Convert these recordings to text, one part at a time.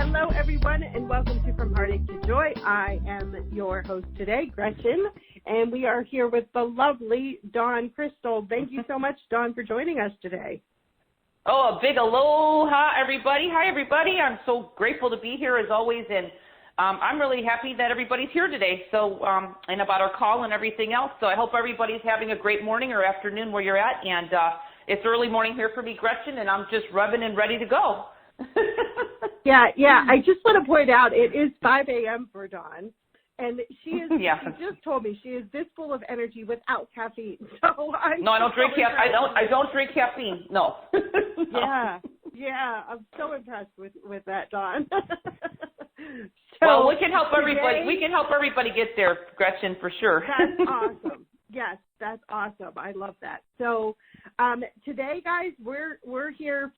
Hello, everyone, and welcome to From Heartache to Joy. I am your host today, Gretchen, and we are here with the lovely Dawn Crystal. Thank you so much, Dawn, for joining us today. Oh, a big aloha, everybody. Hi, everybody. I'm so grateful to be here, as always, and I'm really happy that everybody's here today, and about our call and everything else. So I hope everybody's having a great morning or afternoon where you're at, and it's early morning here for me, Gretchen, and I'm just rubbing and ready to go. Yeah. I just want to point out it is 5 a.m. for Dawn, and she just told me she is this full of energy without caffeine. So I don't drink caffeine. I don't drink caffeine. No. Yeah. I'm so impressed with that, Dawn. Well, we can help everybody. We can help everybody get there, Gretchen, for sure. That's awesome. Yes, that's awesome. I love that. So today, guys, we're here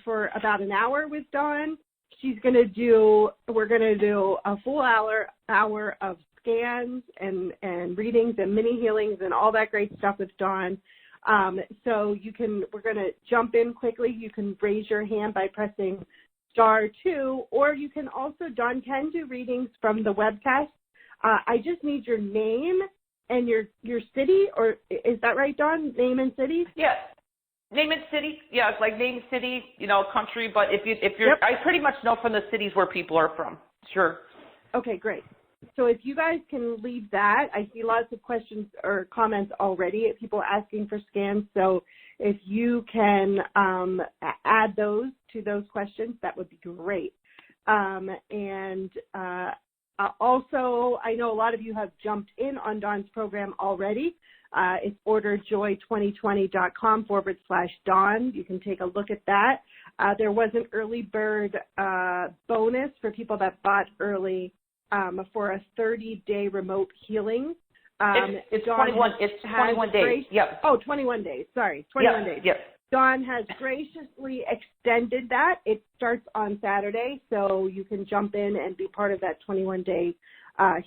for about an hour with Dawn. We're gonna do a full hour of scans and readings and mini healings and all that great stuff with Dawn. So we're gonna jump in quickly. You can raise your hand by pressing *2, or you can also, Dawn can do readings from the webcast. I just need your name and your city, or is that right, Dawn? Name and city? Yes. Name and city. Yeah, it's like name, city, country. But if you're, yep. I pretty much know from the cities where people are from. Sure. Okay, great. So if you guys can leave that, I see lots of questions or comments already, people asking for scans. So if you can add those to those questions, that would be great. Also, I know a lot of you have jumped in on Dawn's program already. It's orderjoy2020.com/Dawn. You can take a look at that. There was an early bird bonus for people that bought early for a 30-day remote healing. It's 21 days. Yep. Oh, 21 days. Sorry, 21 days. Yep. Dawn has graciously extended that. It starts on Saturday, so you can jump in and be part of that 21-day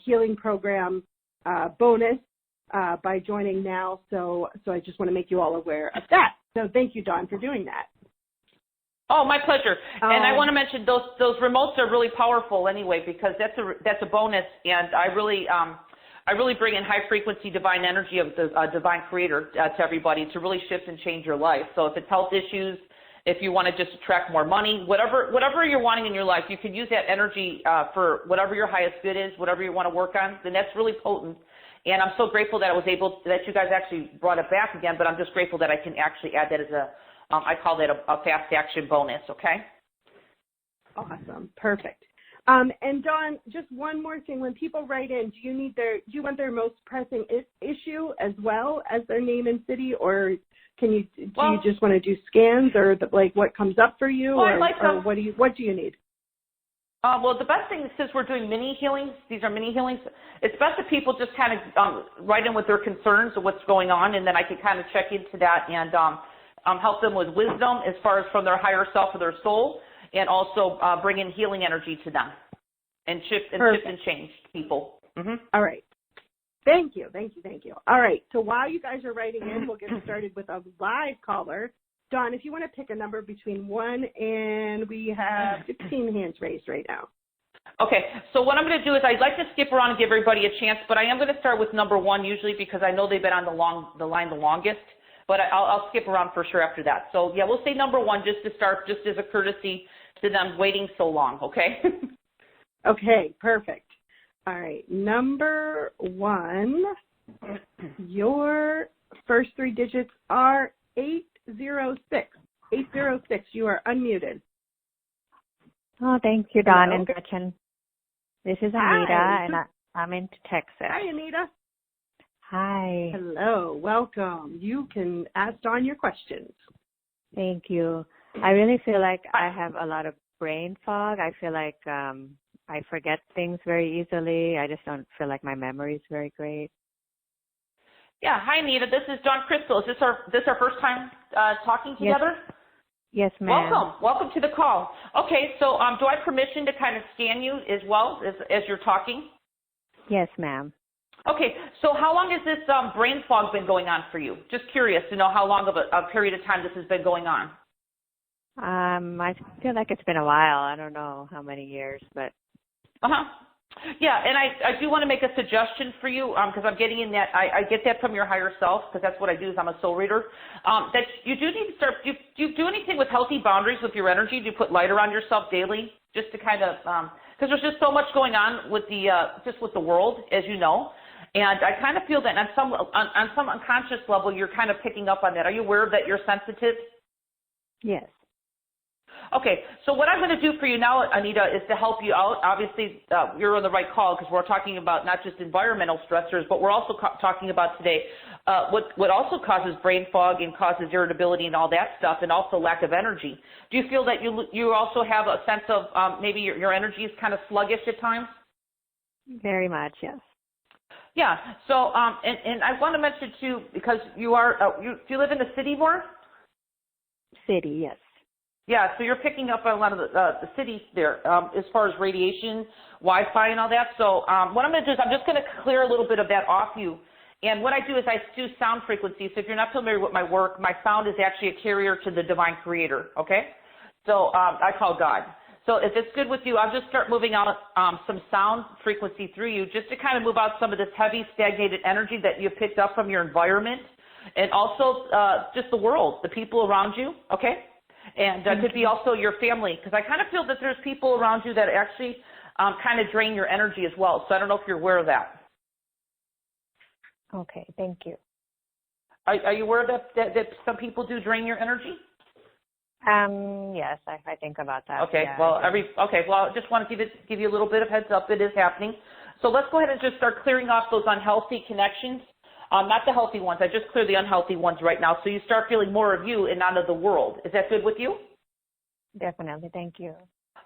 healing program bonus by joining now. So I just want to make you all aware of that. So thank you, Dawn, for doing that. Oh, my pleasure. And I want to mention those remotes are really powerful anyway, because that's a bonus, and I really bring in high frequency divine energy of the divine creator to everybody to really shift and change your life. So if it's health issues, if you want to just attract more money, whatever you're wanting in your life, you can use that energy for whatever your highest good is, whatever you want to work on, then that's really potent. And I'm so grateful that that you guys actually brought it back again, but I'm just grateful that I can actually add that as I call that a fast action bonus, okay? Awesome. Perfect. And Dawn, just one more thing. When people write in, do you want their most pressing issue as well as their name and city, or do you just want to do scans, or what comes up for you, or what do you need? Well, the best thing, since we're doing mini healings, these are mini healings, it's best if people just kind of write in with their concerns of what's going on, and then I can kind of check into that and help them with wisdom as far as from their higher self or their soul, and also bring in healing energy to them and shift and change people. Mm-hmm. All right. Thank you. All right. So while you guys are writing in, we'll get started with a live caller. Dawn, if you want to pick a number between 1 and we have 15 hands raised right now. Okay. So what I'm going to do is I'd like to skip around and give everybody a chance, but I am going to start with number 1 usually because I know they've been on the line the longest. But I'll skip around for sure after that. So, yeah, we'll say number 1 just to start, just as a courtesy to them waiting so long, okay? Okay, perfect. All right, number 1, your first 3 digits are 806. 806, you are unmuted. Oh, thank you, Dawn Hello? and Gretchen. This is Anita, and I'm in Texas. Hi, Anita. Hi. Hello, welcome. You can ask Dawn your questions. Thank you. I really feel like I have a lot of brain fog. I feel like I forget things very easily. I just don't feel like my memory is very great. Yeah. Hi, Anita. This is Dawn Crystal. Is this our first time talking together? Yes, ma'am. Welcome to the call. Okay. So do I have permission to kind of scan you as well as you're talking? Yes, ma'am. Okay, so how long has this brain fog been going on for you? Just curious to know how long of a period of time this has been going on. I feel like it's been a while. I don't know how many years, but. Uh-huh. Yeah, and I do want to make a suggestion for you because I'm getting in that, I get that from your higher self because that's what I do is I'm a soul reader, that you do need to start, do you do anything with healthy boundaries with your energy? Do you put light around yourself daily just to kind of, because there's just so much going on with the, just with the world, as you know, and I kind of feel that on some unconscious level you're kind of picking up on that. Are you aware that you're sensitive? Yes. Okay, so what I'm going to do for you now, Anita, is to help you out. Obviously, you're on the right call because we're talking about not just environmental stressors, but we're also talking about today what also causes brain fog and causes irritability and all that stuff, and also lack of energy. Do you feel that you also have a sense of maybe your energy is kind of sluggish at times? Very much, yes. Yeah, so, and I want to mention too, because you are, do you live in the city more? City, yes. Yeah, so you're picking up a lot of the cities there as far as radiation, Wi-Fi, and all that. So what I'm going to do is I'm just going to clear a little bit of that off you. And what I do is I do sound frequencies. So if you're not familiar with my work, my sound is actually a carrier to the divine creator, okay? So I call God. So if it's good with you, I'll just start moving out some sound frequency through you just to kind of move out some of this heavy, stagnated energy that you picked up from your environment and also just the world, the people around you, okay? And could be also your family, because I kind of feel that there's people around you that actually kind of drain your energy as well. So I don't know if you're aware of that. Okay, thank you. Are you aware that some people do drain your energy? Yes, I think about that. Okay, yeah, well, I just want to give you a little bit of heads up. It is happening. So let's go ahead and just start clearing off those unhealthy connections. Not the healthy ones. I just clear the unhealthy ones right now. So you start feeling more of you and not of the world. Is that good with you? Definitely. Thank you.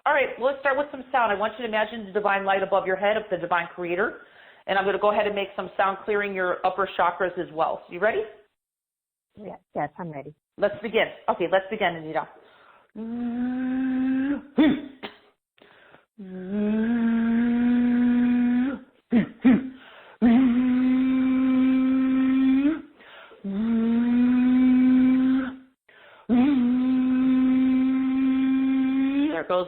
All right. Well, let's start with some sound. I want you to imagine the divine light above your head of the divine creator. And I'm going to go ahead and make some sound clearing your upper chakras as well. So you ready? Yes, I'm ready. Let's begin. Okay, let's begin, Anita. There it goes.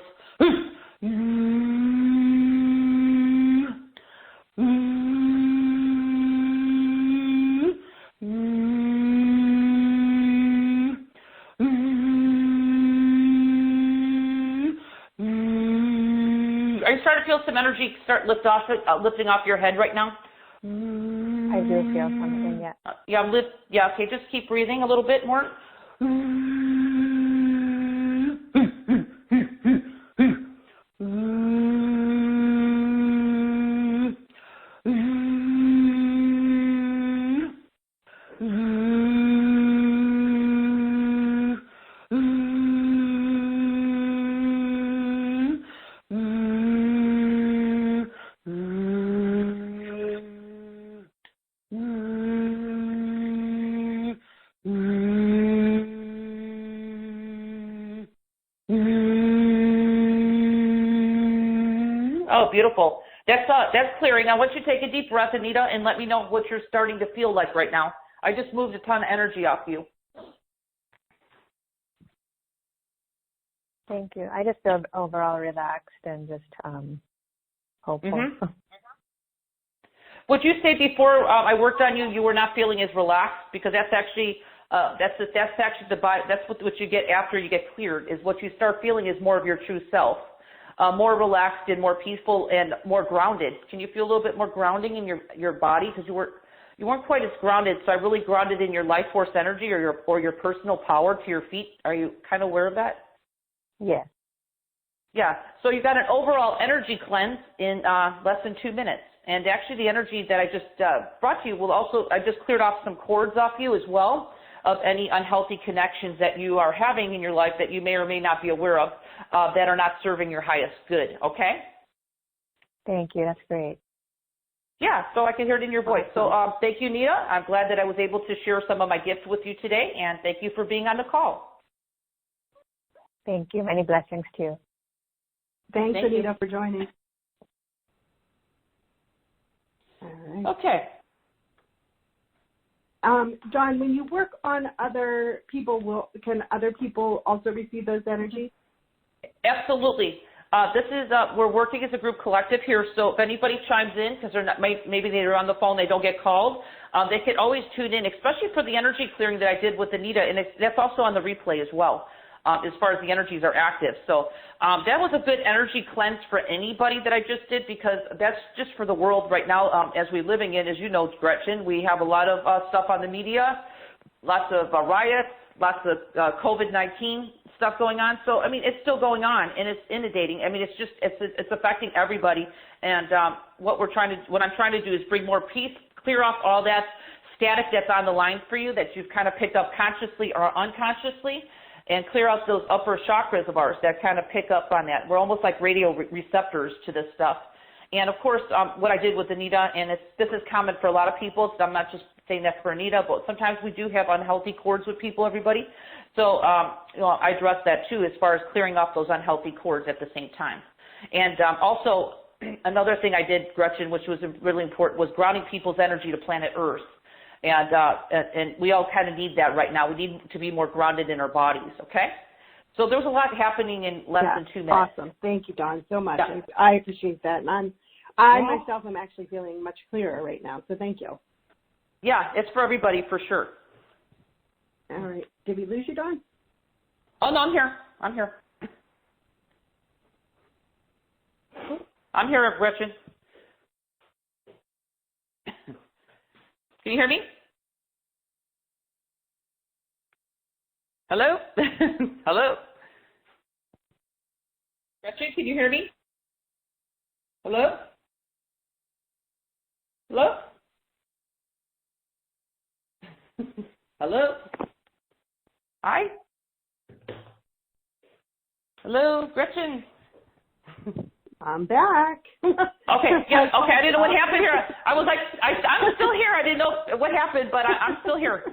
Are you starting to feel some energy start lifting off your head right now? I do feel something, yeah. Yeah, okay, just keep breathing a little bit more. Oh, beautiful. That's clearing. Now, I want you to take a deep breath, Anita, and let me know what you're starting to feel like right now. I just moved a ton of energy off you. Thank you. I just feel overall relaxed and just hopeful. Mm-hmm. Would you say before I worked on you, you were not feeling as relaxed? Because that's actually what you get after you get cleared. Is what you start feeling is more of your true self. More relaxed and more peaceful and more grounded. Can you feel a little bit more grounding in your body? Because you weren't quite as grounded. So I really grounded in your life force energy or your personal power to your feet. Are you kind of aware of that? Yes. Yeah. So you got an overall energy cleanse in less than 2 minutes. And actually the energy that I just brought to you I just cleared off some cords off you as well of any unhealthy connections that you are having in your life that you may or may not be aware of that are not serving your highest good, okay? Thank you. That's great. Yeah, so I can hear it in your voice. So thank you, Nita. I'm glad that I was able to share some of my gifts with you today, and thank you for being on the call. Thank you. Many blessings to you. Thanks, Anita, for joining. All right. Okay. Dawn, when you work on other people, can other people also receive those energies? Absolutely. This is we're working as a group collective here. So if anybody chimes in because they're not, maybe they're on the phone, they don't get called, they can always tune in, especially for the energy clearing that I did with Anita, and that's also on the replay as well. As far as the energies are active. So that was a good energy cleanse for anybody that I just did, because that's just for the world right now as we're living in. As you know, Gretchen, we have a lot of stuff on the media, lots of riots, lots of COVID-19 stuff going on. So, I mean, it's still going on, and it's inundating. I mean, it's affecting everybody. And what I'm trying to do is bring more peace, clear off all that static that's on the line for you that you've kind of picked up consciously or unconsciously, and clear out those upper chakras of ours that kind of pick up on that. We're almost like radio receptors to this stuff. And, of course, what I did with Anita, and this is common for a lot of people. I'm not just saying that for Anita, but sometimes we do have unhealthy cords with people, everybody. So I address that, too, as far as clearing off those unhealthy cords at the same time. And also, another thing I did, Gretchen, which was really important, was grounding people's energy to planet Earth. And we all kind of need that right now. We need to be more grounded in our bodies, okay? So there's a lot happening in less than 2 minutes. Awesome. Thank you, Dawn, so much. Yeah. I appreciate that. And I myself am actually feeling much clearer right now, so thank you. Yeah, it's for everybody for sure. All right. Did we lose you, Dawn? Oh, no, I'm here. I'm here, Gretchen. Can you hear me? Hello? Hello? Gretchen, can you hear me? Hello? Hello? Hello? Hi? Hello, Gretchen? I'm back. Okay, yeah, okay, I didn't know what happened here. I was like, I'm still here. I didn't know what happened, but I'm still here.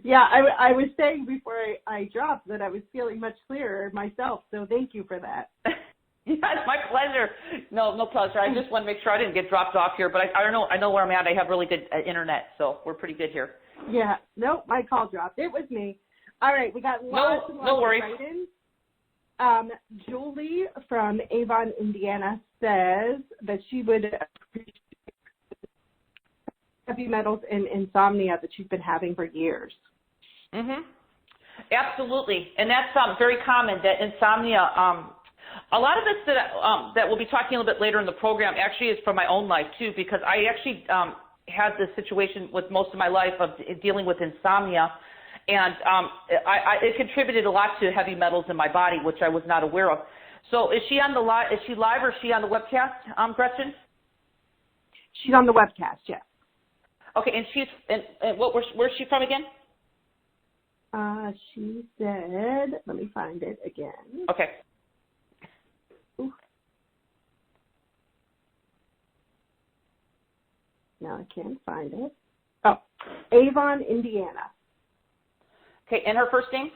Yeah, I was saying before I dropped that I was feeling much clearer myself, so thank you for that. Yeah, it's my pleasure. No pleasure. I just want to make sure I didn't get dropped off here, but I don't know. I know where I'm at. I have really good internet, so we're pretty good here. Yeah, nope, my call dropped. It was me. All right, we got lots and lots no worries. of write-ins. Julie from Avon, Indiana says that she would appreciate heavy metals and insomnia that she's been having for years. Mm-hmm. Absolutely, and that's very common, that insomnia. A lot of this that we'll be talking a little bit later in the program actually is from my own life too, because I actually had this situation with most of my life of dealing with insomnia. And it contributed a lot to heavy metals in my body, which I was not aware of. So is she on the live? Is she live or is she on the webcast, Gretchen? She's on the webcast, yes. Okay, and she's and where's she from again? She said, let me find it again. Okay. Ooh. Now I can't find it. Oh, Avon, Indiana. Okay, and her first name?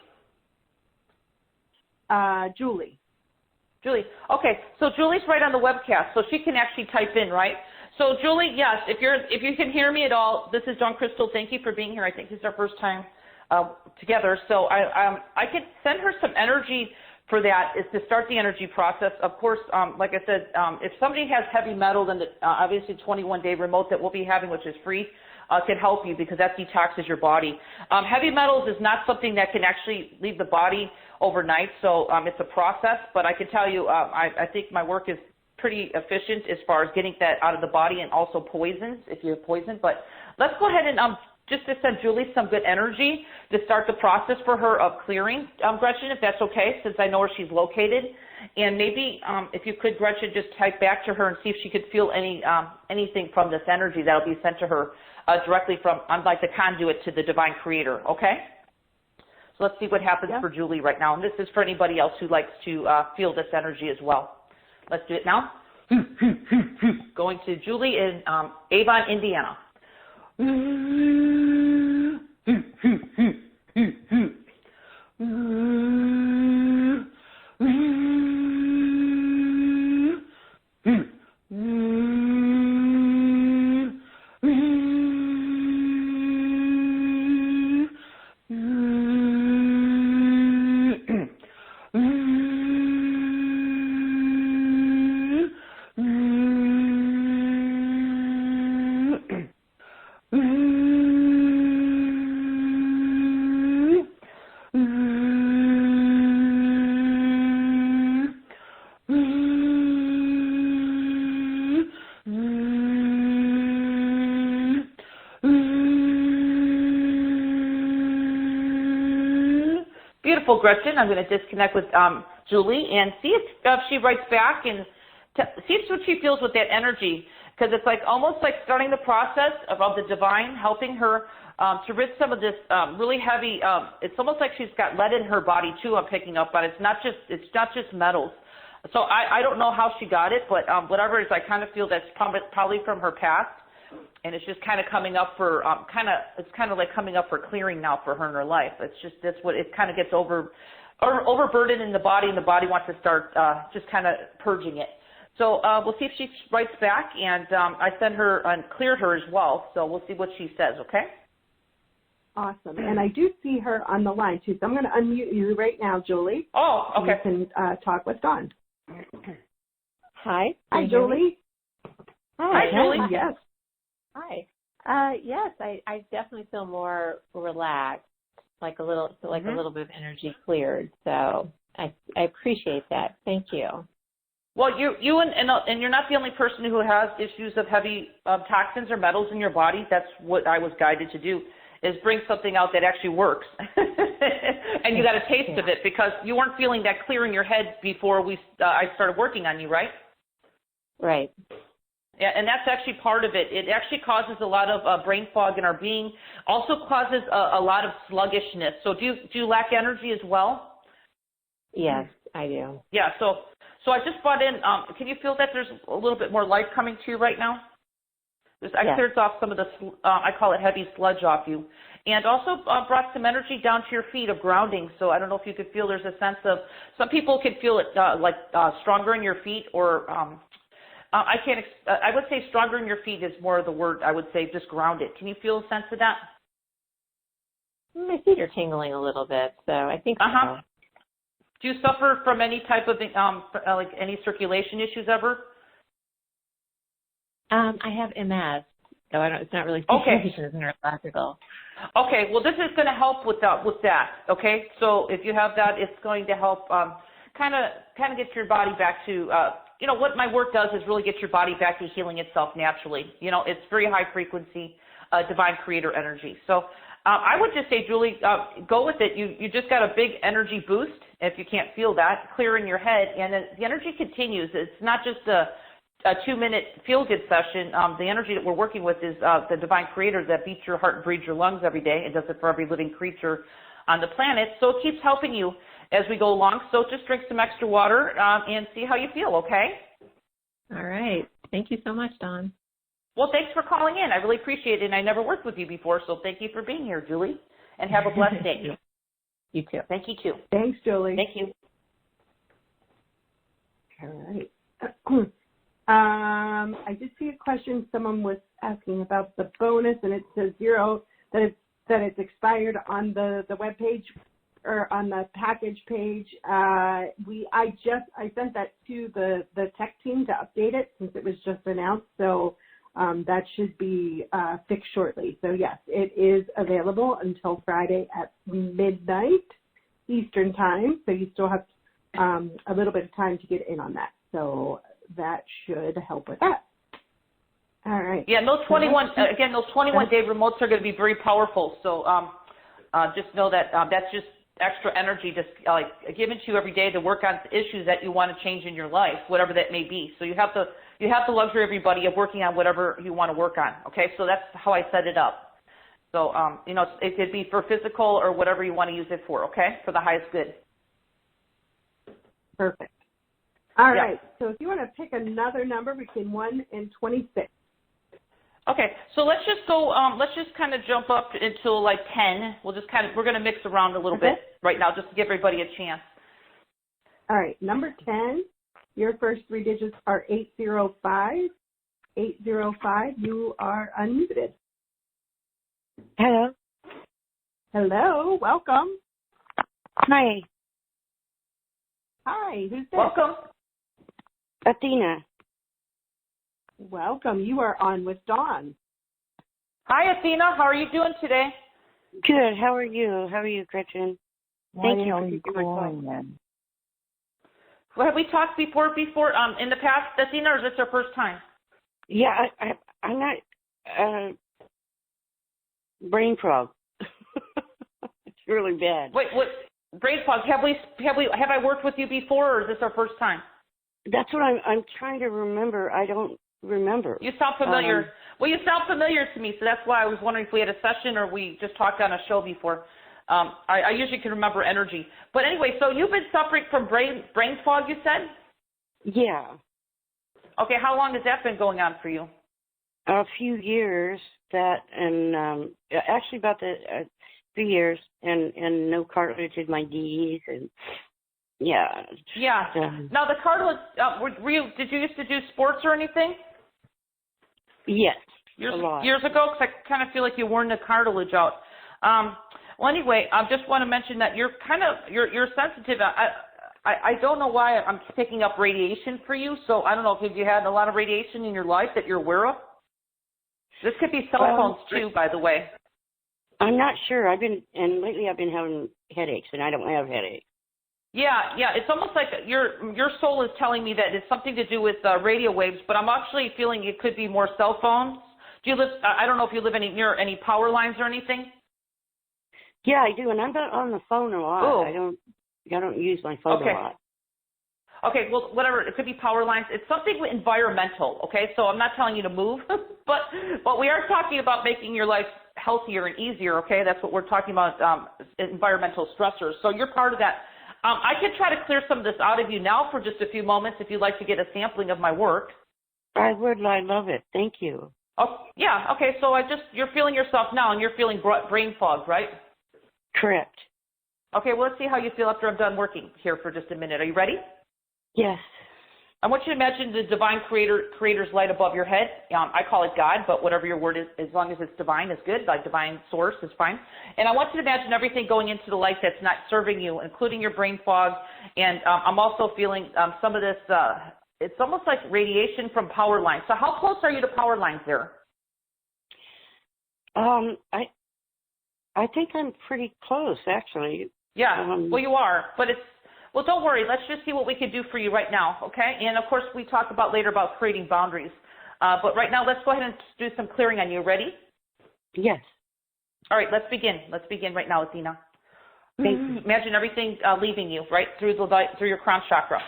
Julie. Julie. Okay, so Julie's right on the webcast, so she can actually type in, right? So Julie, yes, if you can hear me at all, this is Dawn Crystal. Thank you for being here. I think this is our first time together. So I could send her some energy for that, is to start the energy process. Of course, like I said, if somebody has heavy metal, then obviously 21-day remote that we'll be having, which is free, can help you, because that detoxes your body. Heavy metals is not something that can actually leave the body overnight, so it's a process. But I can tell you, I think my work is pretty efficient as far as getting that out of the body, and also poisons, if you have poison. But let's go ahead and just to send Julie some good energy to start the process for her of clearing, Gretchen, if that's okay, since I know where she's located. And maybe if you could, Gretchen, just type back to her and see if she could feel anything from this energy that will be sent to her directly from, I'm like the conduit to the divine creator, okay? So let's see what happens for Julie right now. And this is for anybody else who likes to feel this energy as well. Let's do it now. Going to Julie in Avon, Indiana. beautiful, Gretchen. I'm going to disconnect with Julie and see if she writes back and see what she feels with that energy, because it's like almost like starting the process of the divine helping her to rid some of this really heavy. It's almost like she's got lead in her body too. I'm picking up, but it's not just metals. So I don't know how she got it, but whatever it is, I kind of feel that's probably from her past. And it's just kind of coming up for it's kind of like coming up for clearing now for her in her life. That's what it kind of gets overburdened in the body, and the body wants to start just kind of purging it. So we'll see if she writes back, and I sent her and cleared her as well. So we'll see what she says. Okay. Awesome. And I do see her on the line too. So I'm going to unmute you right now, Julie. Oh, okay. You can talk with Dawn. Hi. Hi, Julie. Hi, Julie. Yes. Hi. Yes, I definitely feel more relaxed, like a little bit of energy cleared. So I appreciate that. Thank you. Well, you and you're not the only person who has issues of heavy toxins or metals in your body. That's what I was guided to do, is bring something out that actually works. And you got a taste of it because you weren't feeling that clear in your head before I started working on you, right? Right. Yeah, and that's actually part of it. It actually causes a lot of brain fog in our being. Also causes a lot of sluggishness. So do you lack energy as well? Yes, I do. Yeah. So I just brought in. Can you feel that there's a little bit more life coming to you right now? I cleared off some of the I call it heavy sludge off you, and also brought some energy down to your feet of grounding. So I don't know if you could feel there's a sense of, some people could feel it stronger in your feet, or I can't. I would say stronger in your feet is more of the word. I would say just grounded. Can you feel a sense of that? My feet are tingling a little bit, so I think so. Do you suffer from any type of like any circulation issues ever? I have MS, so it's not really circulation, it's neurological. Okay, well, this is going to help with that. Okay, so if you have that, it's going to help kind of get your body back to. What my work does is really get your body back to healing itself naturally. It's very high frequency, divine creator energy. So I would just say, Julie, go with it. You just got a big energy boost. If you can't feel that, clear in your head, and the energy continues. It's not just a 2-minute feel-good session. The energy that we're working with is the divine creator that beats your heart and breathes your lungs every day. It does it for every living creature on the planet. So it keeps helping you as we go along. So just drink some extra water and see how you feel, okay? All right. Thank you so much, Dawn. Well, thanks for calling in. I really appreciate it, and I never worked with you before, so thank you for being here, Julie, and have a blessed day. You too. Thank you, too. Thanks, Julie. Thank you. All right. I did see a question. Someone was asking about the bonus, and it says 0, that it's expired on the web page or on the package page. I sent that to the tech team to update it since it was just announced. So that should be fixed shortly. So yes, it is available until Friday at midnight Eastern time. So you still have a little bit of time to get in on that. So that should help with that. All right. Yeah, those 21-day remotes are going to be very powerful. So just know that that's just extra energy just given to you every day to work on issues that you want to change in your life, whatever that may be. So you have the luxury, everybody, of working on whatever you want to work on. Okay, so that's how I set it up. So it could be for physical or whatever you want to use it for. Okay, for the highest good. Perfect. All right. So if you want to pick another number between 1 and 26. Okay, so let's just go. Let's just kind of jump up until like 10. we're going to mix around a little bit right now, just to give everybody a chance. All right, number 10. Your first 3 digits are 805. 805. You are unmuted. Hello. Hello. Welcome. Hi. Hi. Who's this? Welcome. Athena. Welcome. You are on with Dawn. Hi, Athena. How are you doing today? Good. How are you? How are you, Gretchen? Thank you for taking my call. Well, have we talked before in the past, Athena, or is this our first time? Yeah, I'm not brain fog. It's really bad. Wait, brain fog. Have I worked with you before, or is this our first time? That's what I'm trying to remember. I don't remember. You sound familiar. Well, you sound familiar to me, so that's why I was wondering if we had a session or we just talked on a show before. I usually can remember energy. But anyway, so you've been suffering from brain fog, you said? Yeah. Okay, how long has that been going on for you? A few years, and actually about 3 years, and no cartilage in my knees, and yeah. Yeah. Now the cartilage, did you used to do sports or anything? Yes, years a lot. Years ago, because I kind of feel like you worn the cartilage out. Well, anyway, I just want to mention that you're sensitive. I don't know why I'm picking up radiation for you, so I don't know if you had a lot of radiation in your life that you're aware of. This could be cell phones too, by the way. I'm not sure. Lately I've been having headaches, and I don't have headaches. Yeah. It's almost like your soul is telling me that it's something to do with radio waves, but I'm actually feeling it could be more cell phones. Do you live? I don't know if you live near any power lines or anything. Yeah, I do, and I'm not on the phone a lot. Ooh. I don't use my phone a lot. Okay, well, whatever. It could be power lines. It's something environmental, okay? So I'm not telling you to move, but we are talking about making your life healthier and easier, okay? That's what we're talking about, environmental stressors. So you're part of that. I could try to clear some of this out of you now for just a few moments if you'd like to get a sampling of my work. I would. I love it. Thank you. Oh, yeah, okay. So you're feeling yourself now, and you're feeling brain fog, right? Correct. Okay, well, let's see how you feel after I'm done working here for just a minute. Are you ready? Yes. I want you to imagine the divine creator's light above your head. I call it God, but whatever your word is, as long as it's divine, is good. Like divine source is fine. And I want you to imagine everything going into the light that's not serving you, including your brain fog. And I'm also feeling some of this, it's almost like radiation from power lines. So how close are you to power lines there? I think I'm pretty close, actually. Yeah, well, you are, but well, don't worry. Let's just see what we can do for you right now, okay? And, of course, we talk about later about creating boundaries. But right now, let's go ahead and do some clearing on you. Ready? Yes. All right, let's begin. Let's begin right now, Athena. Thank you. Imagine everything leaving you, right, through your crown chakra.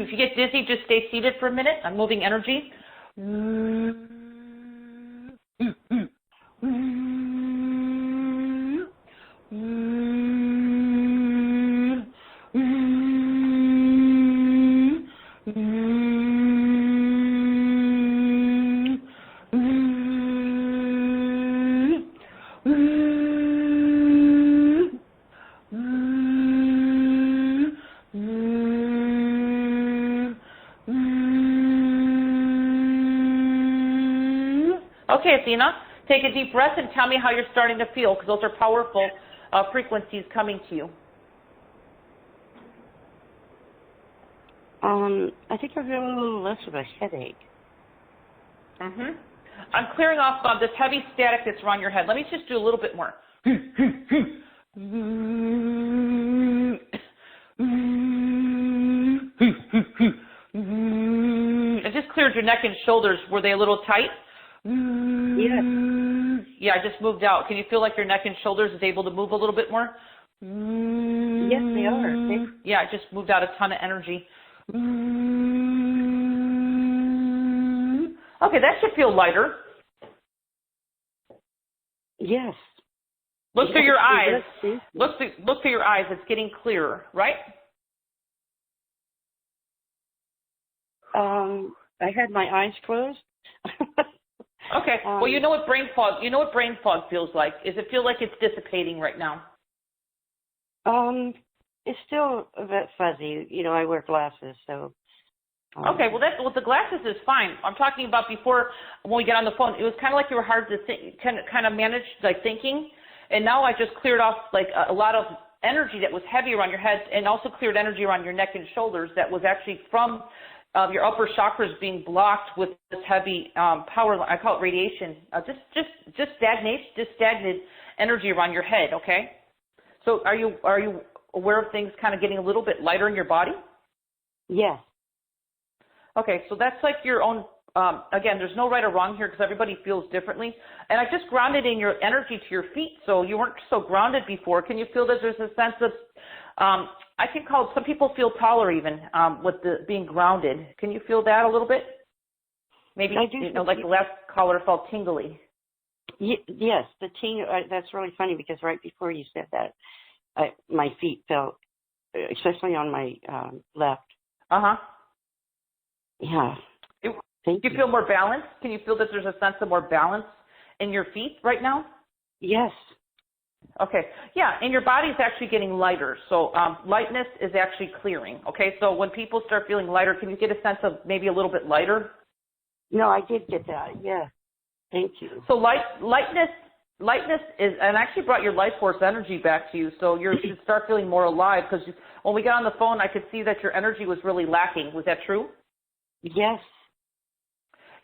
If you get dizzy, just stay seated for a minute. I'm moving energy. Okay, Athena, take a deep breath and tell me how you're starting to feel, because those are powerful frequencies coming to you. I think I feel a little less of a headache. I'm clearing off this heavy static that's around your head. Let me just do a little bit more. I just cleared your neck and shoulders. Were they a little tight? Yes. Yeah, I just moved out. Can you feel like your neck and shoulders is able to move a little bit more? Yes, they are. Yeah, I just moved out a ton of energy. Okay, that should feel lighter. Yes. Look through your eyes. Look through your eyes. It's getting clearer, right? I had my eyes closed. Okay. Well, you know what brain fog. You know what brain fog feels like. Does it feel like it's dissipating right now? It's still a bit fuzzy. You know, I wear glasses, so. Okay. Well, the glasses is fine. I'm talking about before when we get on the phone. It was kind of like you were hard to think, kind of manage like thinking, and now I just cleared off like a lot of energy that was heavy around your head, and also cleared energy around your neck and shoulders that was actually from your upper chakras being blocked with this heavy power. I call it radiation. Just stagnant energy around your head. Okay. So are you aware of things kind of getting a little bit lighter in your body? Yes. Okay, so that's like your own, again, there's no right or wrong here because everybody feels differently. And I just grounded in your energy to your feet, so you weren't so grounded before. Can you feel that there's a sense of, I can call it, some people feel taller even with the being grounded. Can you feel that a little bit? Maybe, I do, like the last caller felt tingly. Yes, the ting. That's really funny because right before you said that, my feet felt, especially on my left. Uh-huh. Yeah. Thank you. You feel more balanced? Can you feel that there's a sense of more balance in your feet right now? Yes. Okay. Yeah, and your body is actually getting lighter. So lightness is actually clearing. Okay, so when people start feeling lighter, can you get a sense of maybe a little bit lighter? No, I did get that. Yeah. Thank you. So lightness is, and actually brought your life force energy back to you. So you should start feeling more alive because when we got on the phone, I could see that your energy was really lacking. Was that true? Yes.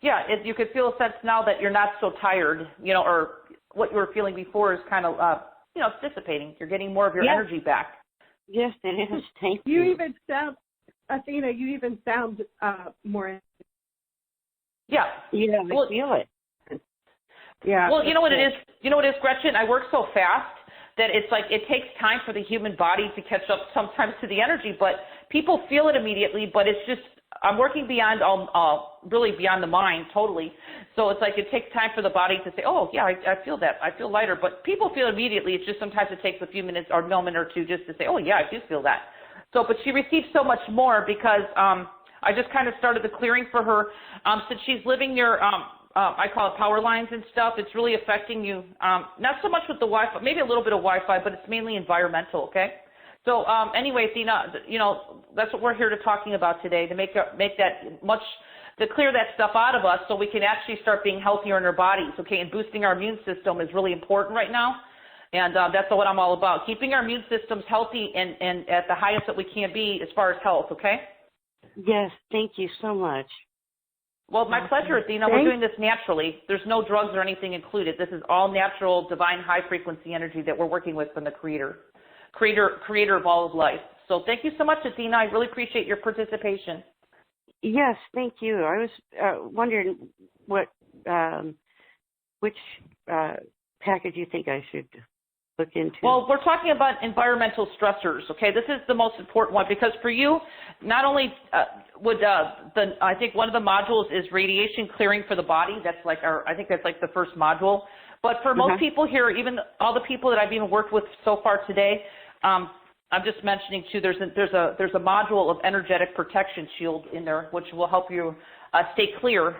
Yeah, you could feel a sense now that you're not so tired, or what you were feeling before is kind of, it's dissipating. You're getting more of your energy back. Yes, it is. Thank You you. even sound, Athena, you even sound more. Yeah. Yeah, I feel it. Yeah. Well, you know what it is? You know what it is, Gretchen? I work so fast that it's like it takes time for the human body to catch up sometimes to the energy, but people feel it immediately, but it's just, I'm working beyond really beyond the mind totally. So it's like it takes time for the body to say, oh, yeah, I feel that. I feel lighter. But people feel immediately. It's just sometimes it takes a few minutes or a moment or two just to say, oh, yeah, I do feel that. So, but she receives so much more because I just kind of started the clearing for her. Since she's living near, I call it power lines and stuff, it's really affecting you. Not so much with the Wi-Fi, maybe a little bit of Wi-Fi, but it's mainly environmental, okay? So anyway, Athena, that's what we're here to talking about today, to make that much, to clear that stuff out of us so we can actually start being healthier in our bodies, okay? And boosting our immune system is really important right now. And that's what I'm all about, keeping our immune systems healthy and at the highest that we can be as far as health, okay? Yes, thank you so much. Well, my pleasure, Athena. We're doing this naturally. There's no drugs or anything included. This is all natural, divine, high-frequency energy that we're working with from the Creator of all of life. So thank you so much, Athena. I really appreciate your participation. Yes, thank you. I was wondering which package you think I should look into. Well, we're talking about environmental stressors, okay? This is the most important one because for you, not only I think one of the modules is radiation clearing for the body. That's like I think that's like the first module. But for most people here, even all the people that I've even worked with so far today, I'm just mentioning too, there's a module of energetic protection shield in there, which will help you stay clear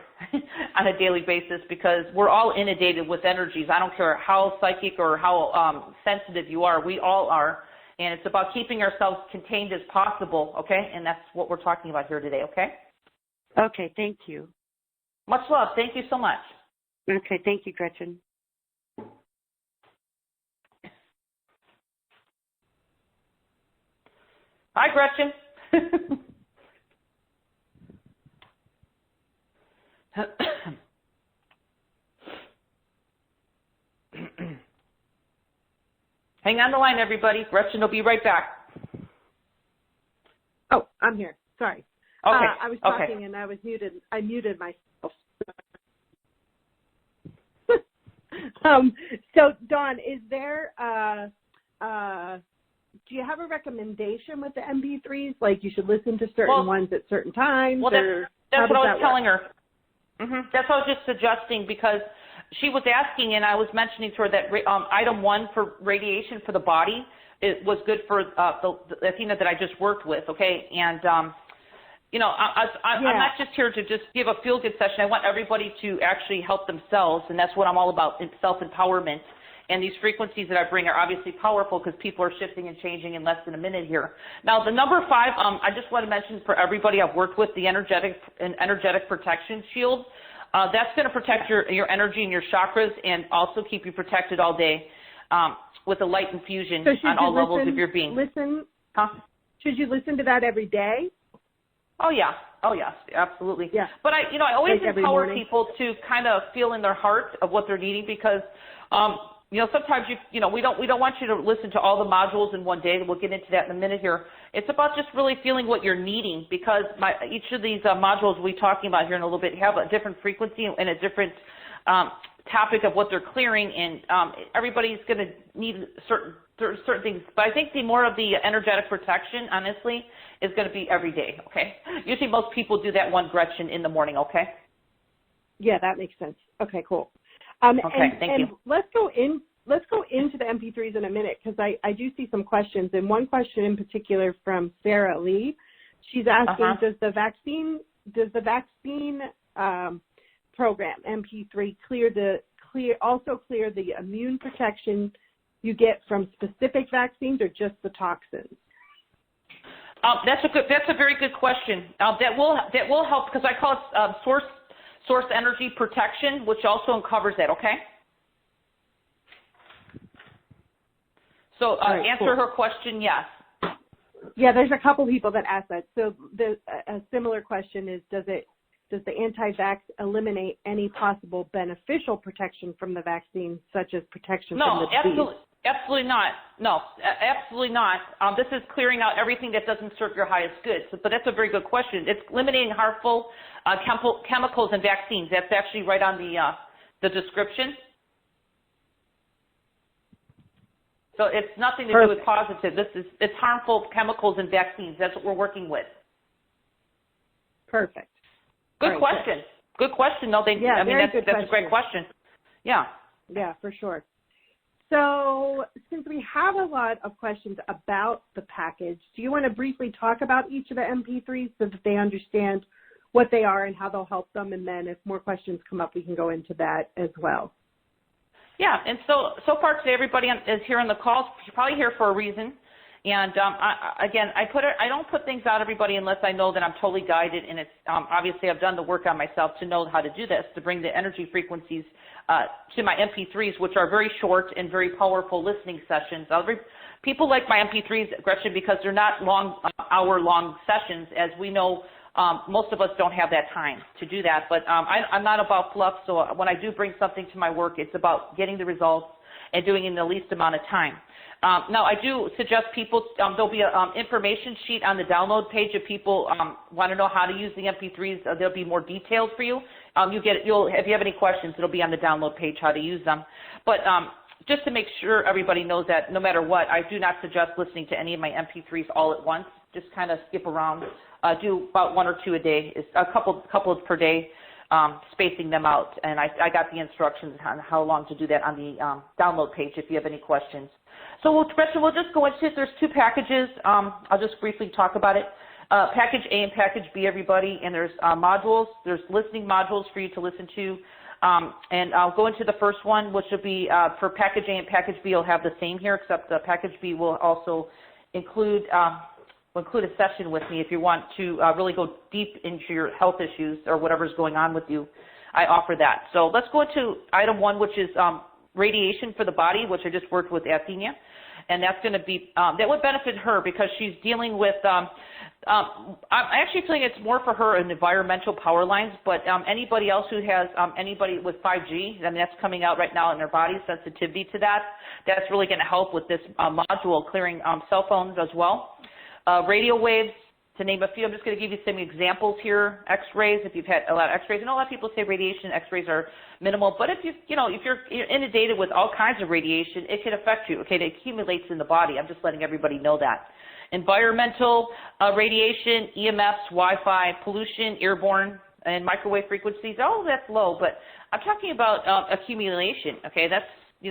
on a daily basis because we're all inundated with energies. I don't care how psychic or how sensitive you are, we all are. And it's about keeping ourselves contained as possible, okay? And that's what we're talking about here today, okay? Okay, thank you. Much love. Thank you so much. Okay, thank you, Gretchen. Hi, Gretchen. Hang on the line, everybody. Gretchen will be right back. Oh, I'm here. Sorry. Okay. I was talking and I was muted. I muted myself. So, Dawn, is there do you have a recommendation with the MP3s? Like you should listen to certain ones at certain times? Well, that's what I was telling her. That's what I was just suggesting because she was asking and I was mentioning to her that item 1 for radiation for the body was good for the Athena that I just worked with, okay? And, I'm not just here to just give a feel-good session. I want everybody to actually help themselves, and that's what I'm all about, self-empowerment. And these frequencies that I bring are obviously powerful because people are shifting and changing in less than a minute here. Now, the number 5, I just want to mention for everybody I've worked with, the energetic protection shield. That's going to protect your energy and your chakras and also keep you protected all day with a light infusion on all levels of your being. Should you listen to that every day? Oh, yeah. Oh, yes, absolutely. Yeah. But I always empower people to kind of feel in their heart of what they're needing because sometimes we don't want you to listen to all the modules in one day. We'll get into that in a minute here. It's about just really feeling what you're needing, because each of these modules we'll be talking about here in a little bit have a different frequency and a different topic of what they're clearing, and everybody's going to need certain things. But I think the more of the energetic protection, honestly, is going to be every day. Okay. Usually, most people do that one Gretchen in the morning. Okay. Yeah, that makes sense. Okay, cool. Okay, thank you. Let's go into the MP3s in a minute, because I do see some questions, and one question in particular from Sarah Lee. She's asking, does the vaccine program MP3 also clear the immune protection you get from specific vaccines, or just the toxins? That's a very good question. That will help, because I call it source energy protection, which also covers that. Okay. So right, answer her question, yes. Yeah, there's a couple people that ask that. So a similar question is, does the anti-vax eliminate any possible beneficial protection from the vaccine, such as protection from the disease? Absolutely not. No, absolutely not. This is clearing out everything that doesn't serve your highest good. But that's a very good question. It's eliminating harmful chemicals and vaccines. That's actually right on the description. So it's nothing to do with positive. It's harmful chemicals and vaccines. That's what we're working with. Perfect. Good question. Good question. No, that's a great question. Yeah. Yeah, for sure. So since we have a lot of questions about the package, do you want to briefly talk about each of the MP3s so that they understand what they are and how they'll help them? And then if more questions come up, we can go into that as well. Yeah, and so far today, everybody is here on the call. You're probably here for a reason. And I don't put things out, everybody, unless I know that I'm totally guided. And it's obviously I've done the work on myself to know how to do this, to bring the energy frequencies to my MP3s, which are very short and very powerful listening sessions. People like my MP3s, Gretchen, because they're not long, hour-long sessions. As we know, most of us don't have that time to do that. But I'm not about fluff, so when I do bring something to my work, it's about getting the results and doing it in the least amount of time. Now, I do suggest people, there'll be an information sheet on the download page if people want to know how to use the MP3s. There'll be more details for you. If you have any questions, it'll be on the download page how to use them. But just to make sure everybody knows that no matter what, I do not suggest listening to any of my MP3s all at once. Just kind of skip around. Do about one or two a day, a couple per day, spacing them out. And I got the instructions on how long to do that on the download page if you have any questions. So, Gretchen, we'll just go into it. There's two packages. I'll just briefly talk about it. Package A and Package B, everybody, and there's modules. There's listening modules for you to listen to. And I'll go into the first one, which will be for Package A and Package B. You'll have the same here, except Package B will also include a session with me if you want to really go deep into your health issues or whatever's going on with you. I offer that. So let's go into item one, which is radiation for the body, which I just worked with Athenia. And that's going to be, that would benefit her because she's dealing with, I'm actually feeling it's more for her in environmental power lines, but anybody else who has, anybody with 5G, I mean, that's coming out right now in their body, sensitivity to that, that's really going to help with this module clearing cell phones as well. Radio waves, to name a few. I'm just going to give you some examples here. X-rays, if you've had a lot of X-rays. I know a lot of people say radiation X-rays are minimal, but if you're inundated with all kinds of radiation, it can affect you. Okay, it accumulates in the body. I'm just letting everybody know that. Environmental radiation, EMFs, Wi-Fi, pollution, airborne, and microwave frequencies. All of that's low, but I'm talking about accumulation. Okay, that's we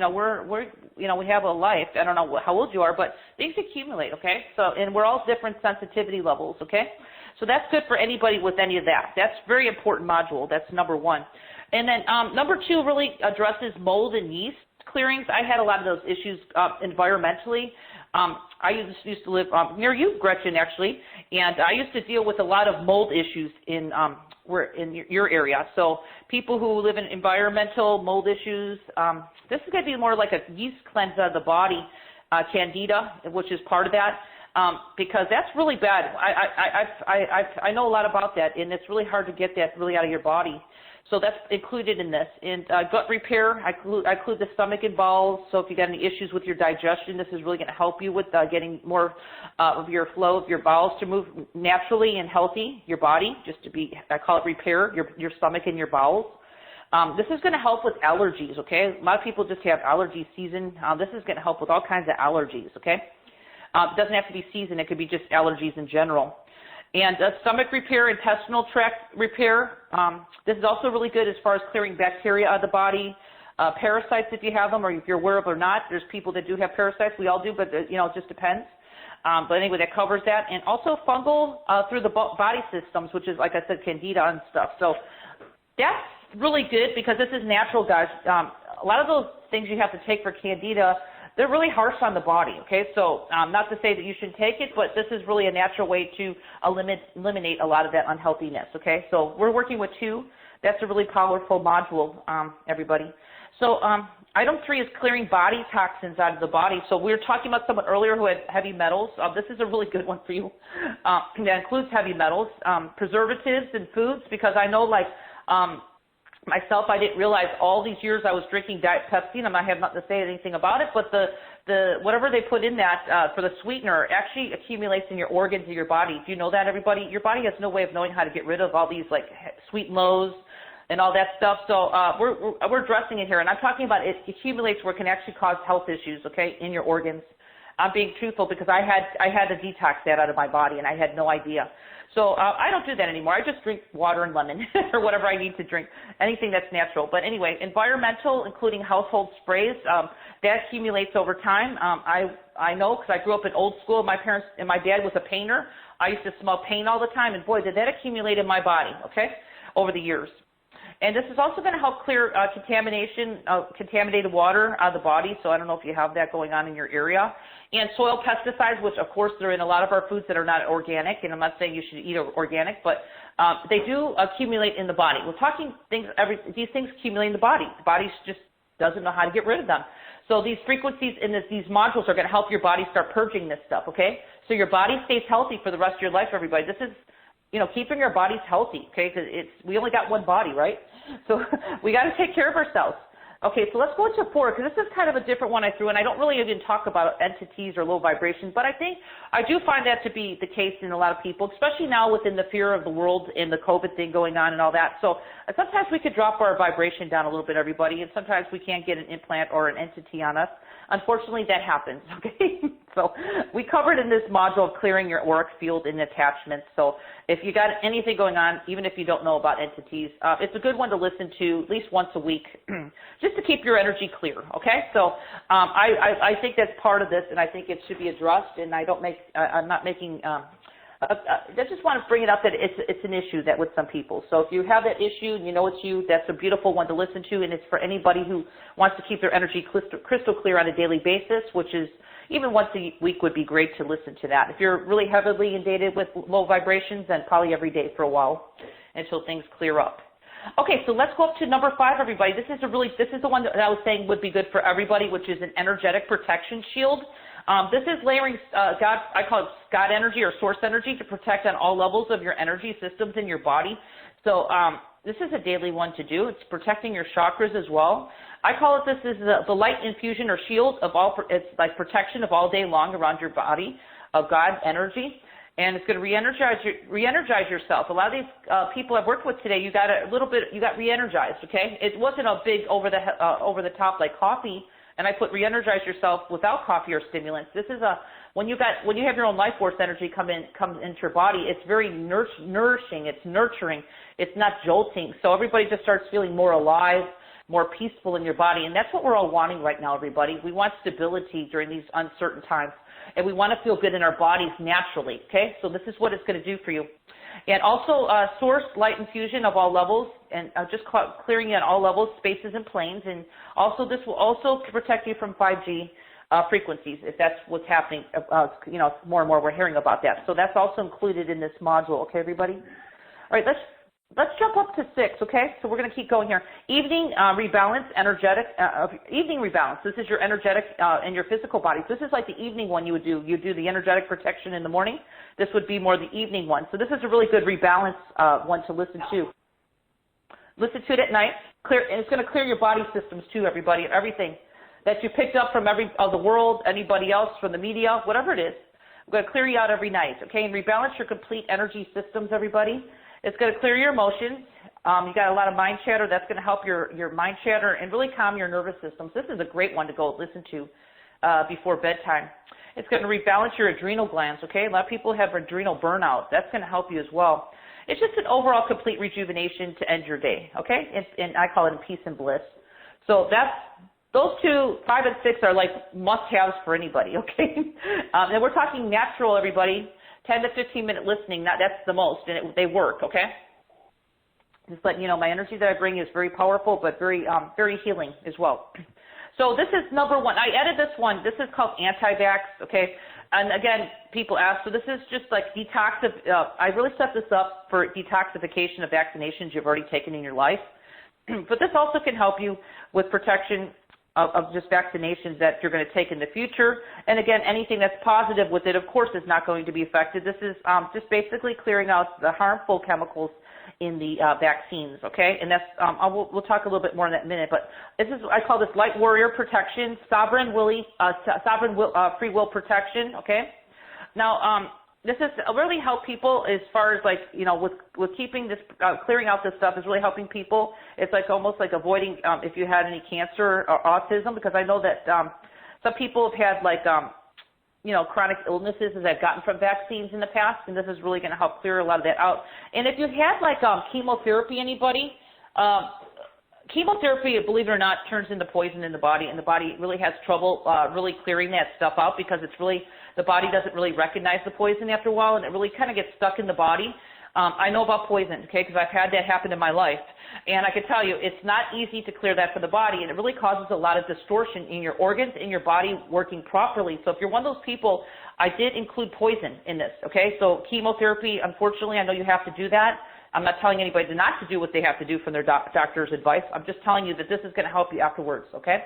have a life. I don't know how old you are, but things accumulate, okay? So, and we're all different sensitivity levels, okay? So that's good for anybody with any of that. That's a very important module. That's number one. And then number two really addresses mold and yeast clearings. I had a lot of those issues environmentally. I used to live near you, Gretchen, actually, and I used to deal with a lot of mold issues in your area. So people who live in environmental mold issues, this is going to be more like a yeast cleanse of the body, candida, which is part of that. because that's really bad. I know a lot about that, and it's really hard to get that really out of your body. So that's included in this. And gut repair, I include the stomach and bowels. So if you got any issues with your digestion, this is really going to help you with getting more of your flow of your bowels to move naturally and healthy, your body, just to be, I call it repair, your stomach and your bowels. This is going to help with allergies, okay? A lot of people just have allergy season. This is going to help with all kinds of allergies, okay? It doesn't have to be season. It could be just allergies in general. And stomach repair, intestinal tract repair. This is also really good as far as clearing bacteria out of the body. Parasites, if you have them, or if you're aware of or not. There's people that do have parasites. We all do, but it just depends. But anyway, that covers that. And also fungal through the body systems, which is, like I said, candida and stuff. So that's really good because this is natural, guys. A lot of those things you have to take for candida, they're really harsh on the body, okay? So not to say that you shouldn't take it, but this is really a natural way to eliminate a lot of that unhealthiness, okay? So we're working with 2. That's a really powerful module, everybody. So item 3 is clearing body toxins out of the body. So we were talking about someone earlier who had heavy metals. This is a really good one for you. That includes heavy metals, preservatives in foods, because I know, like, myself, I didn't realize all these years I was drinking Diet Pepsi, and I have nothing to say anything about it, but the whatever they put in that for the sweetener actually accumulates in your organs of your body. Do you know that, everybody? Your body has no way of knowing how to get rid of all these, like, sweet lows and all that stuff. So we're addressing it here, and I'm talking about it accumulates where it can actually cause health issues, okay, in your organs. I'm being truthful because I had to detox that out of my body, and I had no idea. So I don't do that anymore. I just drink water and lemon or whatever I need to drink, anything that's natural. But anyway, environmental, including household sprays, that accumulates over time. I know because I grew up in old school. My parents and my dad was a painter. I used to smell paint all the time, and boy, did that accumulate in my body, okay, over the years. And this is also going to help clear contamination of contaminated water out of the body. So I don't know if you have that going on in your area. And soil pesticides, which, of course, they're in a lot of our foods that are not organic. And I'm not saying you should eat organic, but they do accumulate in the body. We're talking these things accumulate in the body. The body just doesn't know how to get rid of them. So these frequencies in these modules are going to help your body start purging this stuff, okay? So your body stays healthy for the rest of your life, everybody. This is, keeping our bodies healthy, okay? Because we only got one body, right? So we got to take care of ourselves. Okay, so let's go into 4, because this is kind of a different one I threw, and I don't really even talk about entities or low vibrations, but I do find that to be the case in a lot of people, especially now within the fear of the world and the COVID thing going on and all that. So sometimes we could drop our vibration down a little bit, everybody, and sometimes we can't get an implant or an entity on us. Unfortunately, that happens, okay? So we covered in this module of clearing your auric field and attachments. So if you got anything going on, even if you don't know about entities, it's a good one to listen to at least once a week, just to keep your energy clear, okay? So I think that's part of this, and I think it should be addressed, and I'm not making I just want to bring it up that it's an issue that with some people. So if you have that issue and you know it's you, that's a beautiful one to listen to, and it's for anybody who wants to keep their energy crystal clear on a daily basis, which is even once a week would be great to listen to that. If you're really heavily inundated with low vibrations, then probably every day for a while until things clear up. Okay, so let's go up to number 5, everybody. This is the one that I was saying would be good for everybody, which is an energetic protection shield. This is layering I call it God energy or source energy to protect on all levels of your energy systems in your body. So this is a daily one to do. It's protecting your chakras as well. I call it this is the light infusion or shield of all. It's like protection of all day long around your body of God energy. And it's going to re-energize yourself. A lot of these people I've worked with today, you got re-energized, okay? It wasn't a big over the top like coffee, and I put re-energize yourself without coffee or stimulants. This is when you have your own life force energy comes into your body, it's very nourishing, it's nurturing, it's not jolting. So everybody just starts feeling more alive, more peaceful in your body, and that's what we're all wanting right now, everybody. We want stability during these uncertain times. And we want to feel good in our bodies naturally, okay? So this is what it's going to do for you. And also source light infusion of all levels, and just clearing at all levels, spaces, and planes. And also this will also protect you from 5G frequencies, if that's what's happening. More and more we're hearing about that. So that's also included in this module, okay, everybody? All right, let's let's jump up to 6, okay? So we're going to keep going here. Evening rebalance, evening rebalance. This is your energetic and your physical bodies. This is like the evening one you would do. You do the energetic protection in the morning. This would be more the evening one. So this is a really good rebalance one to listen to. Listen to it at night. And it's going to clear your body systems too, everybody, everything that you picked up from the world, anybody else, from the media, whatever it is. I'm going to clear you out every night, okay? And rebalance your complete energy systems, everybody. It's going to clear your emotions. You got a lot of mind chatter. That's going to help your mind chatter and really calm your nervous systems. This is a great one to go listen to before bedtime. It's going to rebalance your adrenal glands, okay? A lot of people have adrenal burnout. That's going to help you as well. It's just an overall complete rejuvenation to end your day, okay? And I call it peace and bliss. So those 2, 5 and 6 are like must-haves for anybody, okay? And we're talking natural, everybody. 10 to 15-minute listening, that's the most, and they work, okay? Just letting you know, my energy that I bring is very powerful, but very healing as well. So this is number 1. I added this one. This is called anti-vax, okay? And again, people ask, so this is just like I really set this up for detoxification of vaccinations you've already taken in your life. But this also can help you with protection of just vaccinations that you're going to take in the future. And again, anything that's positive with it, of course, is not going to be affected. This is just basically clearing out the harmful chemicals in the vaccines, okay? And that's we'll talk a little bit more in that minute. But I call this light warrior protection, sovereign free will protection, okay? Now, this is really help people as far as like, you know, with keeping this, clearing out this stuff is really helping people. It's like almost like avoiding if you had any cancer or autism, because I know that some people have had like, you know, chronic illnesses that I've gotten from vaccines in the past, and this is really going to help clear a lot of that out. And if you've had like chemotherapy, anybody, chemotherapy, believe it or not, turns into poison in the body, and the body really has trouble really clearing that stuff out because it's really, the body doesn't really recognize the poison after a while, and it really kind of gets stuck in the body. I know about poison, okay, because I've had that happen in my life. And I can tell you, it's not easy to clear that from the body, and it really causes a lot of distortion in your organs, in your body working properly. So if you're one of those people, I did include poison in this, okay? So chemotherapy, unfortunately, I know you have to do that. I'm not telling anybody not to do what they have to do from their doctor's advice. I'm just telling you that this is going to help you afterwards, okay?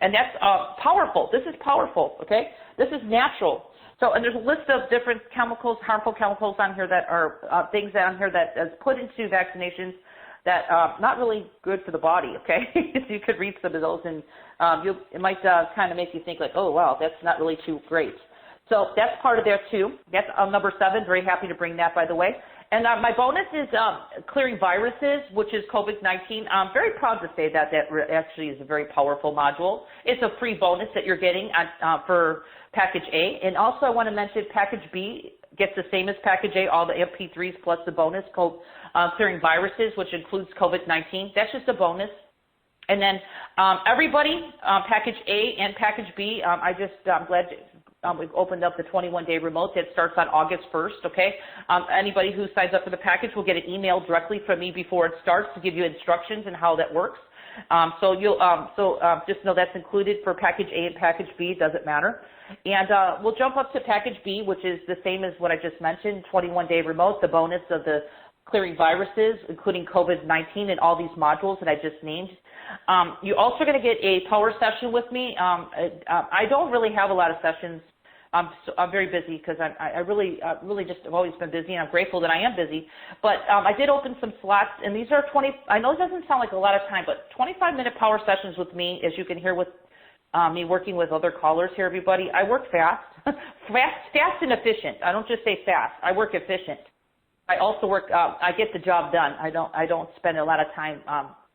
And that's powerful. This is powerful, okay? This is natural. So, and there's a list of different chemicals, harmful chemicals on here that are things on here that is put into vaccinations that not really good for the body, okay? So you could read some of those, and it might kind of make you think like, oh, wow, that's not really too great. So that's part of there, too. That's number 7. Very happy to bring that, by the way. And my bonus is clearing viruses, which is COVID-19. I'm very proud to say that actually is a very powerful module. It's a free bonus that you're getting for Package A. And also I want to mention Package B gets the same as Package A, all the MP3s plus the bonus called clearing viruses, which includes COVID-19. That's just a bonus. And then everybody, Package A and Package B, I'm glad we've opened up the 21-day remote that starts on August 1st, okay? Anybody who signs up for the package will get an email directly from me before it starts to give you instructions and how that works. So just know that's included for Package A and Package B. It doesn't matter. And we'll jump up to Package B, which is the same as what I just mentioned, 21-day remote, the bonus of the clearing viruses, including COVID-19 and all these modules that I just named. You're also going to get a power session with me. I don't really have a lot of sessions. I'm very busy because I really just have always been busy, and I'm grateful that I am busy. But I did open some slots, and these are 20. I know it doesn't sound like a lot of time, but 25-minute power sessions with me, as you can hear with me working with other callers here, everybody. I work fast, fast and efficient. I don't just say fast. I work efficient. I also work. I get the job done. I don't spend a lot of time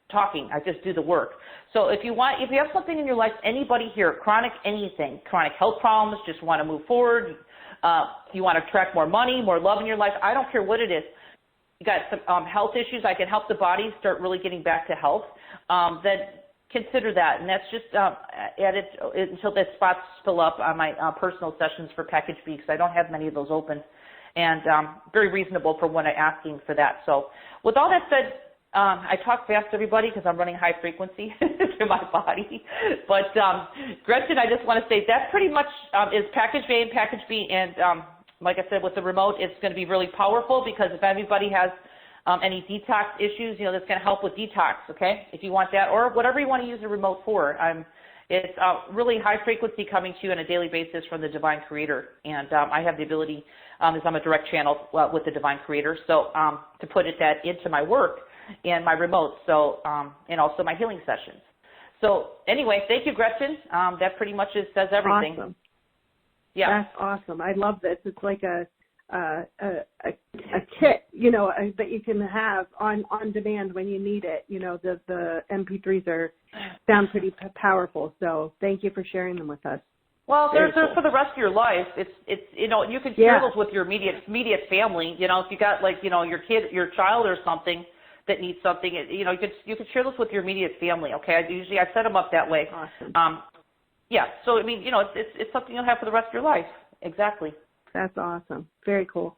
talking. I just do the work. So if you have something in your life, anybody here, chronic anything, chronic health problems, just want to move forward, you want to attract more money, more love in your life, I don't care what it is. You got some health issues, I can help the body start really getting back to health, then consider that. And that's just added until the spots fill up on my personal sessions for Package B, because I don't have many of those open. And very reasonable for when I'm asking for that. So with all that said, I talk fast, everybody, because I'm running high frequency through my body. But Gretchen, I just want to say that pretty much is Package A and Package B. And like I said, with the remote, it's going to be really powerful, because if anybody has any detox issues, that's going to help with detox, okay, if you want that, or whatever you want to use the remote for. It's really high frequency coming to you on a daily basis from the Divine Creator, and I have the ability, as I'm a direct channel with the Divine Creator, so to put that into my work and my remote, so and also my healing sessions. So anyway, thank you, Gretchen. That pretty much says everything. Awesome. Yeah, that's awesome. I love this. It's like a kit, that you can have on demand when you need it. The MP3s sound pretty powerful. So thank you for sharing them with us. Well, they're for the rest of your life. It's you can share those with your immediate family. If you got your child or something that needs something, you could share those with your immediate family. Okay, I set them up that way. Awesome. Yeah. So it's something you'll have for the rest of your life. Exactly. That's awesome. Very cool.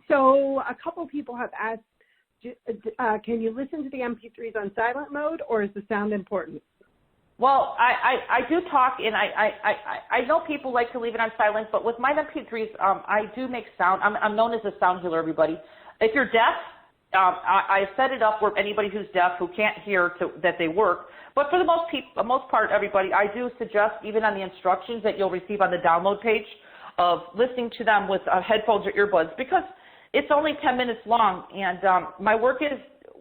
So a couple people have asked, can you listen to the MP3s on silent mode, or is the sound important? Well, I do talk, and I know people like to leave it on silent, but with my MP3s, I do make sound. I'm known as a sound healer, everybody. If you're deaf, I set it up where anybody who's deaf who can't hear that they work. But for the most part, everybody, I do suggest, even on the instructions that you'll receive on the download page, of listening to them with headphones or earbuds, because it's only 10 minutes long, and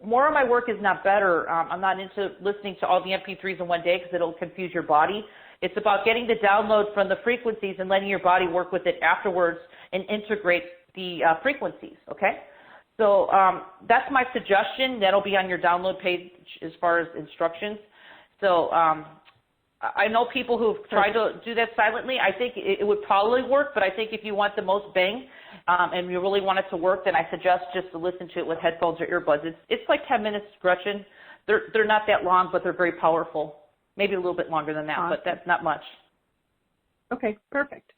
more of my work is not better. I'm not into listening to all the MP3s in one day because it'll confuse your body. It's about getting the download from the frequencies and letting your body work with it afterwards and integrate the frequencies, okay? So that's my suggestion. That'll be on your download page as far as instructions. So I know people who've tried to do that silently. I think it would probably work, but I think if you want the most bang and you really want it to work, then I suggest just to listen to it with headphones or earbuds. It's like 10 minutes, Gretchen. They're not that long, but they're very powerful. Maybe a little bit longer than that, but that's not much. Okay, perfect.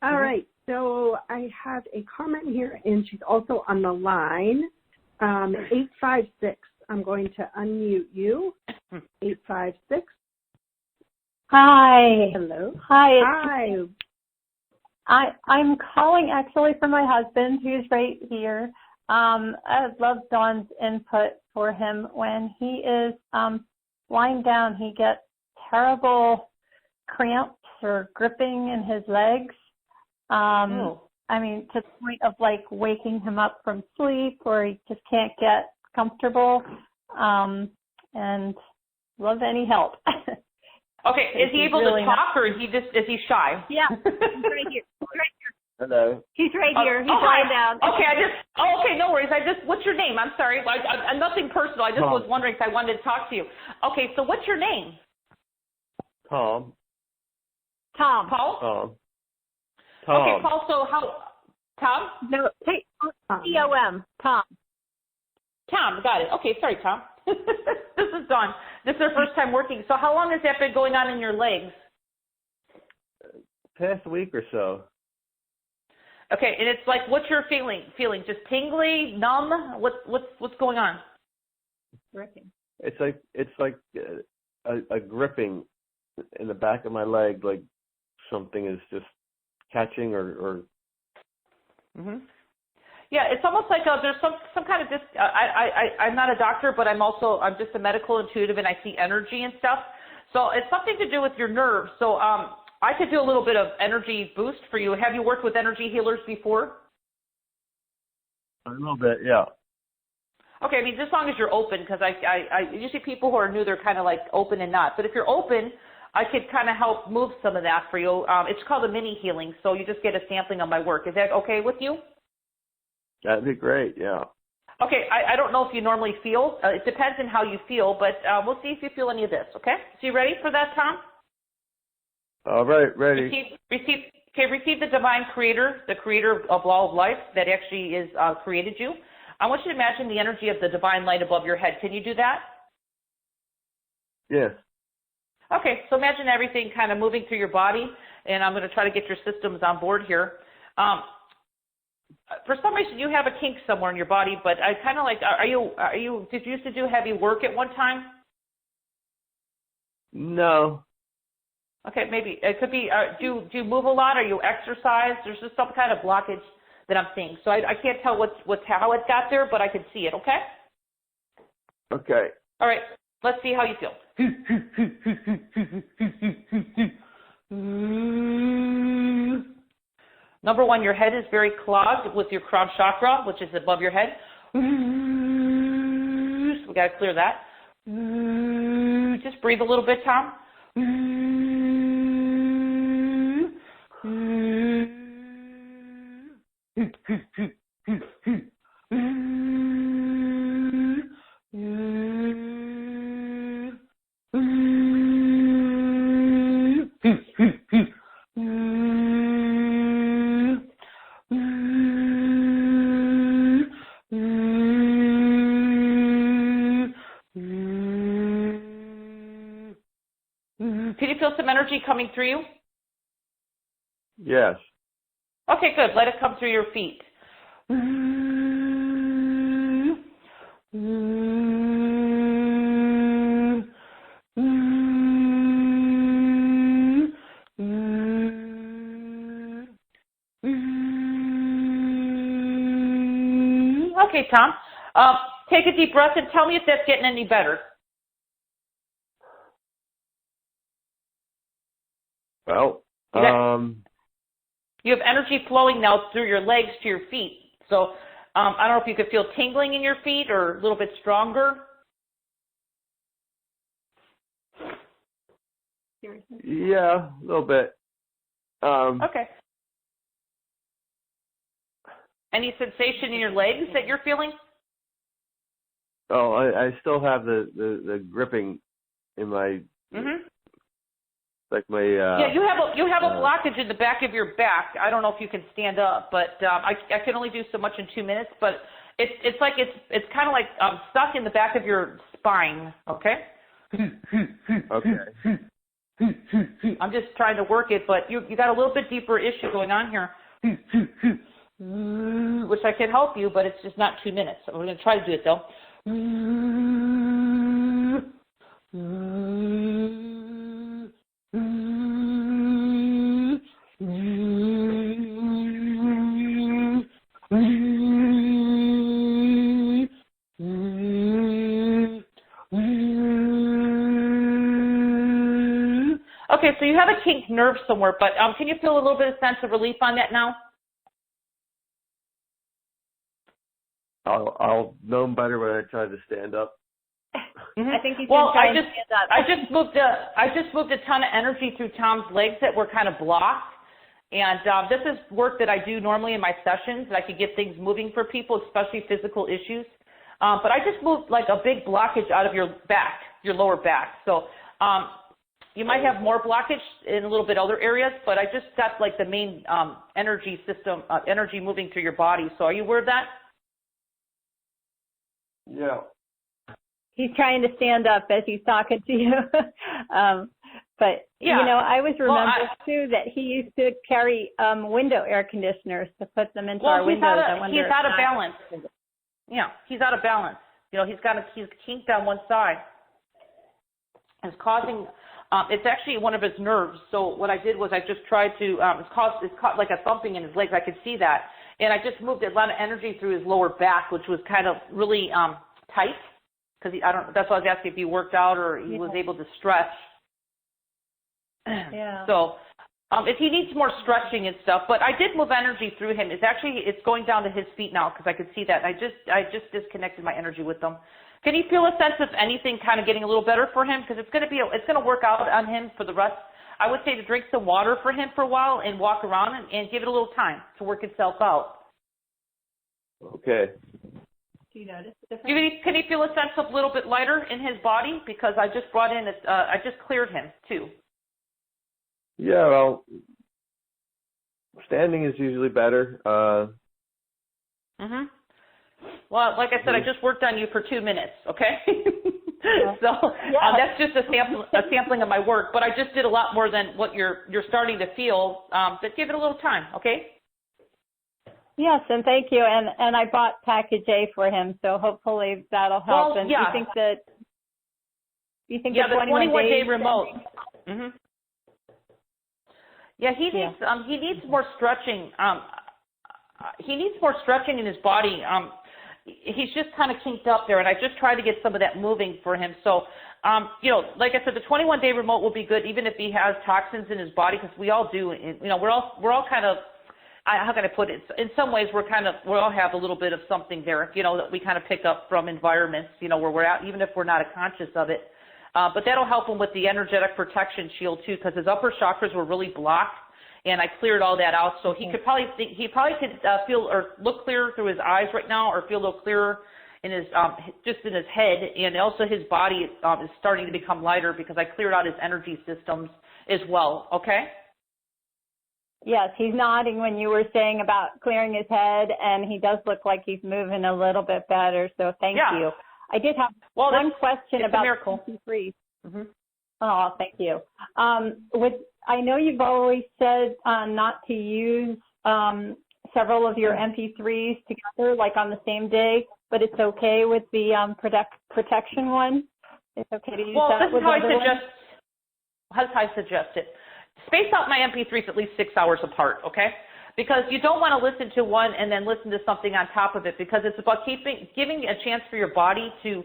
All right, so I have a comment here, and she's also on the line. 856, I'm going to unmute you. 856. Hi. Hello. Hi. I'm calling actually for my husband, who's right here. I'd love Dawn's input for him. When he is lying down, he gets terrible cramps or gripping in his legs. I mean, to the point of like waking him up from sleep, or he just can't get comfortable. And love any help. Okay, is he able to talk, or is he shy? Yeah, he's right here. Hello. He's right here. He's lying down. Okay, okay, no worries. What's your name? I'm sorry. I nothing personal. I just was wondering because I wanted to talk to you. Okay, so what's your name? Tom. Paul? Tom. Okay, Paul, so Tom? No, T-O-M, Tom. Tom, got it. Okay, sorry, Tom. This is Dawn. This is our first time working. So how long has that been going on in your legs? Past week or so. Okay, and it's like, what's your feeling? Just tingly, numb? What's going on? Gripping. It's like a gripping in the back of my leg, like something is just catching or. Mhm. Yeah, it's almost like there's some kind of I'm not a doctor, but I'm just a medical intuitive, and I see energy and stuff. So it's something to do with your nerves. So I could do a little bit of energy boost for you. Have you worked with energy healers before? A little bit, yeah. Okay, I mean, just as long as you're open, because I usually people who are new, they're kind of like open and not. But if you're open, I could kind of help move some of that for you. It's called a mini healing, so you just get a sampling of my work. Is that okay with you? That'd be great, yeah. Okay, I don't know if you normally feel. It depends on how you feel, but we'll see if you feel any of this, okay? So you ready for that, Tom? All right, ready. Receive the Divine Creator, the creator of all of life that actually is created you. I want you to imagine the energy of the divine light above your head. Can you do that? Yes. Okay, so imagine everything kind of moving through your body, and I'm going to try to get your systems on board here. For some reason, you have a kink somewhere in your body, but I kind of like, did you used to do heavy work at one time? No. Okay, maybe. It could be, do you move a lot, or you exercise? There's just some kind of blockage that I'm seeing. So I can't tell how it got there, but I can see it, okay? Okay. All right, let's see how you feel. Number one, your head is very clogged with your crown chakra, which is above your head. So we got to clear that. Just breathe a little bit, Tom. Can you feel some energy coming through you? Yes. Okay, good. Let it come through your feet. Okay, Tom. Take a deep breath and tell me if that's getting any better. Well, you have energy flowing now through your legs to your feet. So I don't know if you could feel tingling in your feet or a little bit stronger. yeah, a little bit. Okay. Any sensation in your legs that you're feeling? Oh, I still have the gripping in my, like my. Yeah, you have a blockage in the back of your back. I don't know if you can stand up, but I can only do so much in 2 minutes. But it's like it's kind of like stuck in the back of your spine. Okay. Okay. I'm just trying to work it, but you got a little bit deeper issue going on here, which I can help you, but it's just not 2 minutes. So we're going to try to do it though. Okay, so you have a kinked nerve somewhere, but can you feel a little bit of sense of relief on that now? I'll know better when I try to stand up. I think you should I stand up. I just moved a ton of energy through Tom's legs that were kind of blocked, and this is work that I do normally in my sessions. That I could get things moving for people, especially physical issues. But I just moved like a big blockage out of your back, your lower back. So you might have more blockage in a little bit other areas, but I just got like the main energy system, energy moving through your body. So are you aware of that? Yeah. He's trying to stand up as he's talking to you. But, Yeah. you know, I always remember, too, that he used to carry window air conditioners to put them into our windows. He's out of balance. Yeah, he's out of balance. You know, he's kinked on one side. It's causing, it's actually one of his nerves. So what I did was I just tried to, it's caused like a thumping in his legs. I could see that. And I just moved a lot of energy through his lower back, which was kind of really tight. Because that's why I was asking if he worked out or he was able to stretch. Yeah. So if he needs more stretching and stuff, but I did move energy through him. It's going down to his feet now because I could see that. I just disconnected my energy with them. Can you feel a sense of anything kind of getting a little better for him? Because it's going to work out on him for the rest. I would say to drink some water for him for a while and walk around and give it a little time to work itself out. Okay. Do you notice the difference? Can you feel a sense of a little bit lighter in his body? Because I just brought in, I just cleared him too. Yeah, well, standing is usually better. Well, like I said, I just worked on you for 2 minutes, okay? So that's just a sampling of my work, but I just did a lot more than what you're starting to feel. But give it a little time, okay? Yes, and thank you. And I bought package A for him, so hopefully that'll help. Well, and yeah. you think the the 21-day remote. Yeah, he needs more stretching. he needs more stretching in his body. He's just kind of kinked up there, and I just tried to get some of that moving for him. So, like I said, the 21-day remote will be good, even if he has toxins in his body, because we all do. And, we're all kind of, how can I put it? In some ways, we all have a little bit of something there, that we kind of pick up from environments, where we're at, even if we're not conscious of it. But that'll help him with the energetic protection shield too, because his upper chakras were really blocked, and I cleared all that out. So he could probably could feel or look clearer through his eyes right now, or feel a little clearer in his just in his head, and also his body is starting to become lighter because I cleared out his energy systems as well. Okay. Yes, he's nodding when you were saying about clearing his head, and he does look like he's moving a little bit better. So thank you. I did have one question about MP3. Mm-hmm. Oh, thank you. I know you've always said not to use several of your MP3s together, like on the same day, but it's okay with the protection one? It's okay to use that with other ones? Well, this is how I suggest it. Space out my MP3s at least 6 hours apart, okay? Because you don't want to listen to one and then listen to something on top of it, because it's about giving a chance for your body to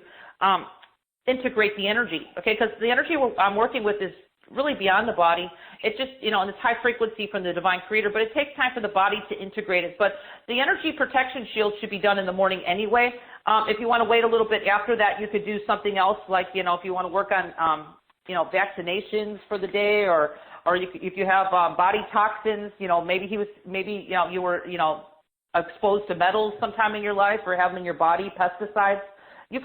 integrate the energy, okay? Because the energy I'm working with is really beyond the body. It's just, and it's high frequency from the divine creator, but it takes time for the body to integrate it. But the energy protection shield should be done in the morning anyway. If you want to wait a little bit after that, you could do something else, like, if you want to work on, vaccinations for the day, or if you have body toxins, maybe you were exposed to metals sometime in your life, or have them in your body, pesticides. This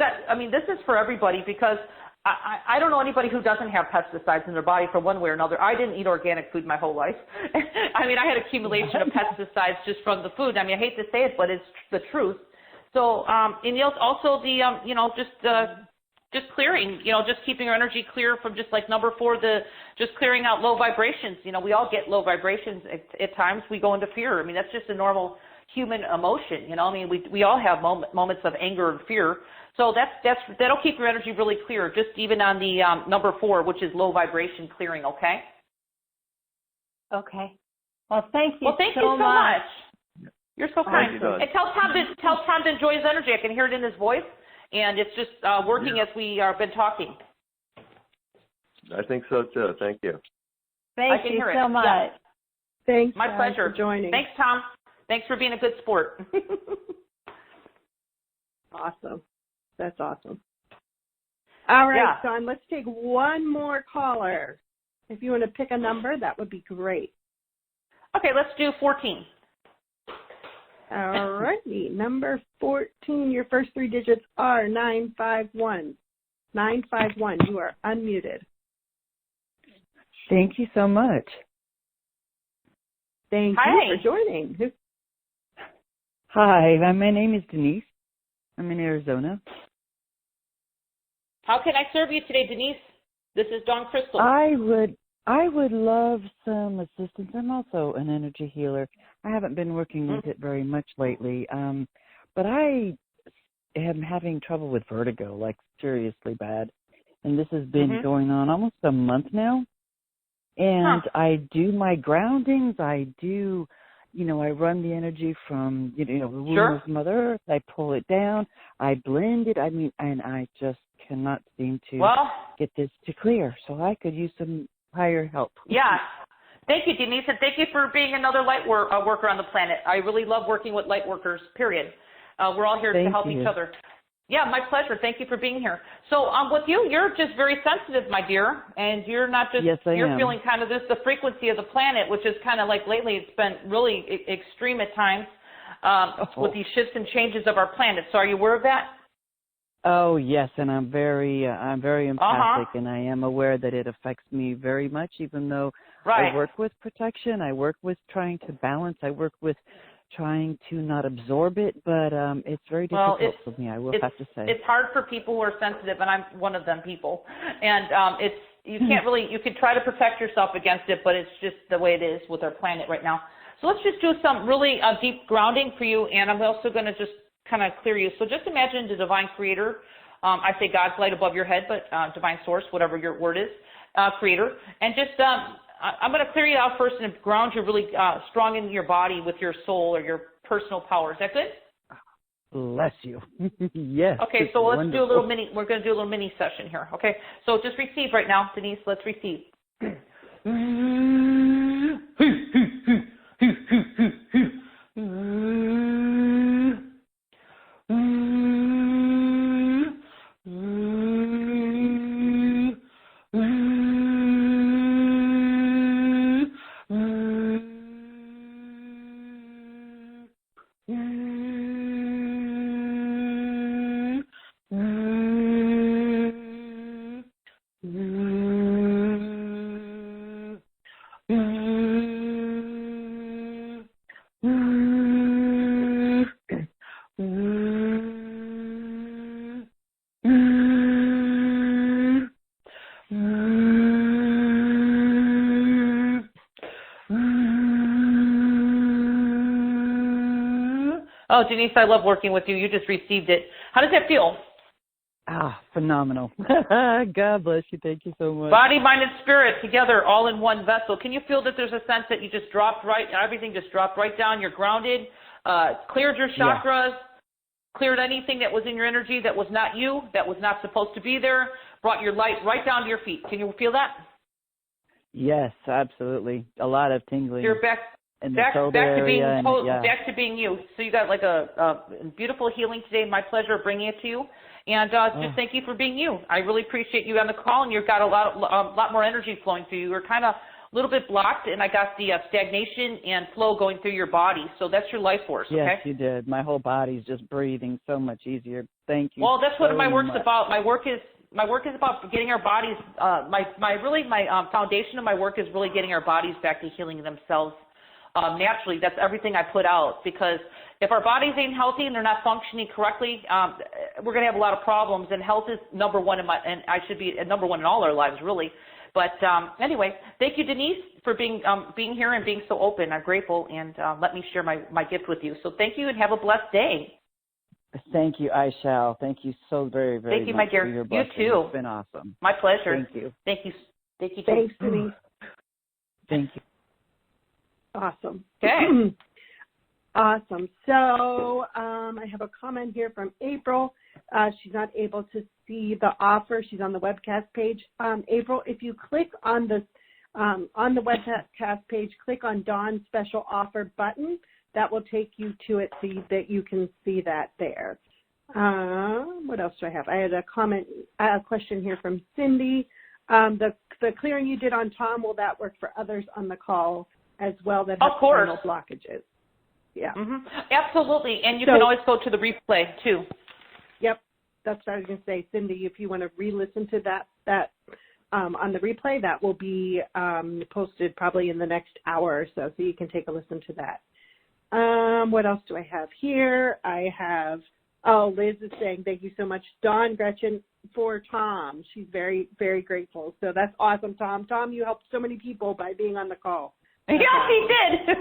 is for everybody, because I don't know anybody who doesn't have pesticides in their body for one way or another. I didn't eat organic food my whole life. I had accumulation of pesticides just from the food. I hate to say it, but it's the truth. So, and also the, just clearing, just keeping our energy clear from, just like number 4, just clearing out low vibrations. We all get low vibrations at times. We go into fear. That's just a normal human emotion. We all have moments of anger and fear. So that'll keep your energy really clear, just even on the number 4, which is low vibration clearing. Okay. Okay. Well, thank you. Well, thank you so much. You're so kind. And tell Tom to enjoy his energy. I can hear it in his voice. And it's just working as we have been talking. I think so, too. Thank you. Thank you so much. Yeah. Thanks. My pleasure. For joining. Thanks, Tom. Thanks for being a good sport. Awesome. That's awesome. All right, Don, let's take one more caller. If you want to pick a number, that would be great. Okay, let's do 14. All righty. Number 14, your first 3 digits are 951. 951, you are unmuted. Thank you so much. Thank you for joining. Hi, my name is Denise. I'm in Arizona. How can I serve you today, Denise? This is Dawn Crystal. I would love some assistance. I'm also an energy healer. I haven't been working with it very much lately, but I am having trouble with vertigo, like seriously bad. And this has been going on almost a month now. And I do my groundings. I do, I run the energy from, the womb of Mother Earth. I pull it down. I blend it. And I just cannot seem to get this to clear. So I could use some higher help. Yeah. Thank you, Denise, and thank you for being another light worker on the planet. I really love working with light workers, period. We're all here to help each other. Yeah, my pleasure. Thank you for being here. So with you, you're just very sensitive, my dear, and you're not just, you're feeling kind of the frequency of the planet, which is kind of like lately it's been really extreme at times with these shifts and changes of our planet. So are you aware of that? Oh, yes, and I'm very empathic, and I am aware that it affects me very much, even though I work with protection, I work with trying to balance, I work with trying to not absorb it, but it's very difficult for me, I will have to say. It's hard for people who are sensitive, and I'm one of them people, and you can't really, you can try to protect yourself against it, but it's just the way it is with our planet right now. So let's just do some really deep grounding for you, and I'm also going to just kind of clear you. So just imagine the divine creator. I say God's light above your head, but divine source, whatever your word is, creator. And just, I'm going to clear you out first and ground you really strong in your body with your soul or your personal power. Is that good? Bless you. Yes. Okay, so let's do a little mini. We're going to do a little mini session here. Okay, so just receive right now, Denise. Let's receive. Oh, Denise, I love working with you. You just received it. How does that feel? Phenomenal. God bless you. Thank you so much. Body, mind, and spirit together, all in one vessel. Can you feel that there's a sense that you just dropped everything just dropped right down, you're grounded, cleared your chakras, cleared anything that was in your energy that was not you, that was not supposed to be there, brought your light right down to your feet. Can you feel that? Yes, absolutely. A lot of tingling. You're back to being you. So you got like a beautiful healing today. My pleasure bringing it to you. And just thank you for being you. I really appreciate you on the call, and you've got a lot more energy flowing through you. You're kind of a little bit blocked, and I got the stagnation and flow going through your body. So that's your life force, okay? Yes, you did. My whole body's just breathing so much easier. Thank you. Well, that's what my work's about. My work is about getting our bodies. My foundation of my work is really getting our bodies back to healing themselves. Naturally, that's everything I put out, because if our bodies ain't healthy and they're not functioning correctly, we're going to have a lot of problems, and health is number one and I should be number one in all our lives, really. But anyway, thank you, Denise, for being here and being so open. I'm grateful, and let me share my gift with you. So thank you, and have a blessed day. Thank you, I shall. Thank you so very, very much. Thank you, my dear. For your you too. It's been awesome. My pleasure. Thank you. Thank you. Thank you. Thanks, Denise. Thank you. Awesome. Okay. Awesome. So I have a comment here from April. She's not able to see the offer. She's on the webcast page. April, if you click on the webcast page, click on Dawn's special offer button. That will take you to it so that you can see that there. What else do I have? I had a question here from Cindy. The clearing you did on Tom, will that work for others on the call as well that have spinal blockages? Yeah. Mm-hmm. Absolutely. And you can always go to the replay too. Yep. That's what I was going to say, Cindy. If you want to re-listen to that on the replay, that will be posted probably in the next hour or so you can take a listen to that. What else do I have here? Liz is saying, thank you so much, Dawn, Gretchen, for Tom. She's very, very grateful. So that's awesome, Tom. Tom, you helped so many people by being on the call. Yes, he did.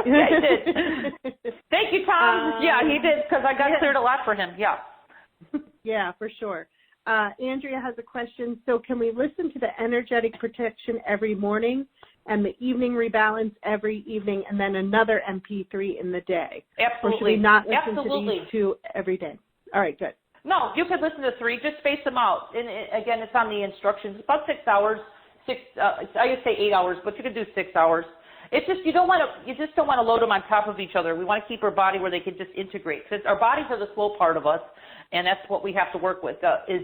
Yeah, he did. Thank you, Tom. Yeah, he did, because I got cleared a lot for him. Yeah. Yeah, for sure. Andrea has a question. So can we listen to the energetic protection every morning and the evening rebalance every evening and then another MP3 in the day? Absolutely. Or should we not listen to these two every day? All right, good. No, you could listen to 3. Just space them out. And again, it's on the instructions. It's about 6 hours. I would say 8 hours, but you could do 6 hours. It's just you just don't want to load them on top of each other. We want to keep our body where they can just integrate, because our bodies are the slow part of us, and that's what we have to work with is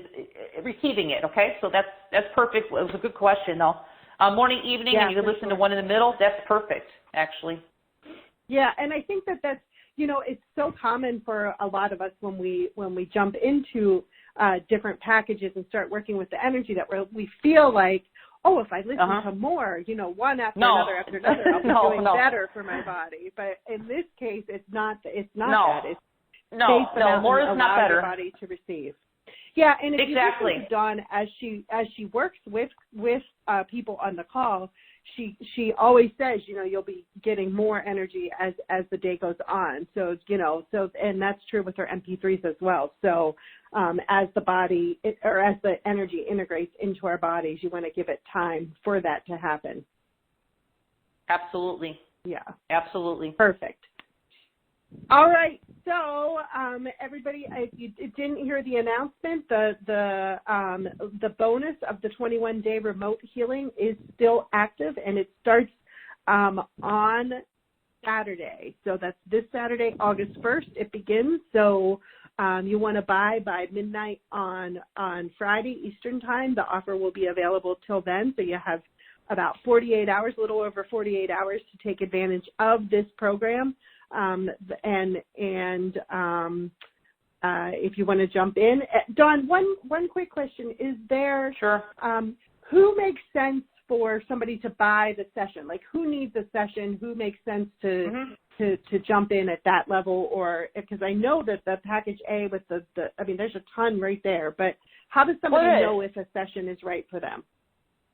receiving it. Okay, so that's perfect. It was a good question though. Morning, evening, and you can listen to one in the middle. That's perfect, actually. Yeah, and I think that's it's so common for a lot of us when we jump into different packages and start working with the energy that we feel like, oh, if I listen to more, one after another after another, I'll be doing better for my body. But in this case, it's not that. It's more is not better. The body to receive. Yeah, and if you listen to Dawn as she works with people on the call, she always says, you'll be getting more energy as the day goes on. So and that's true with her MP3s as well. So as the body as the energy integrates into our bodies, you want to give it time for that to happen. Absolutely. Yeah. Absolutely. Perfect. All right. So, everybody, if you didn't hear the announcement, the bonus of the 21-day remote healing is still active, and it starts on Saturday. So that's this Saturday, August 1st. It begins. So you want to buy by midnight on Friday Eastern Time. The offer will be available till then. So you have about 48 hours, a little over 48 hours to take advantage of this program. If you want to jump in, Dawn, one quick question: is there Sure. Who makes sense for somebody to buy the session? Like, who needs a session? Who makes sense to jump in at that level? Or because I know that the package A with the I mean, there's a ton right there. But how does somebody know if a session is right for them?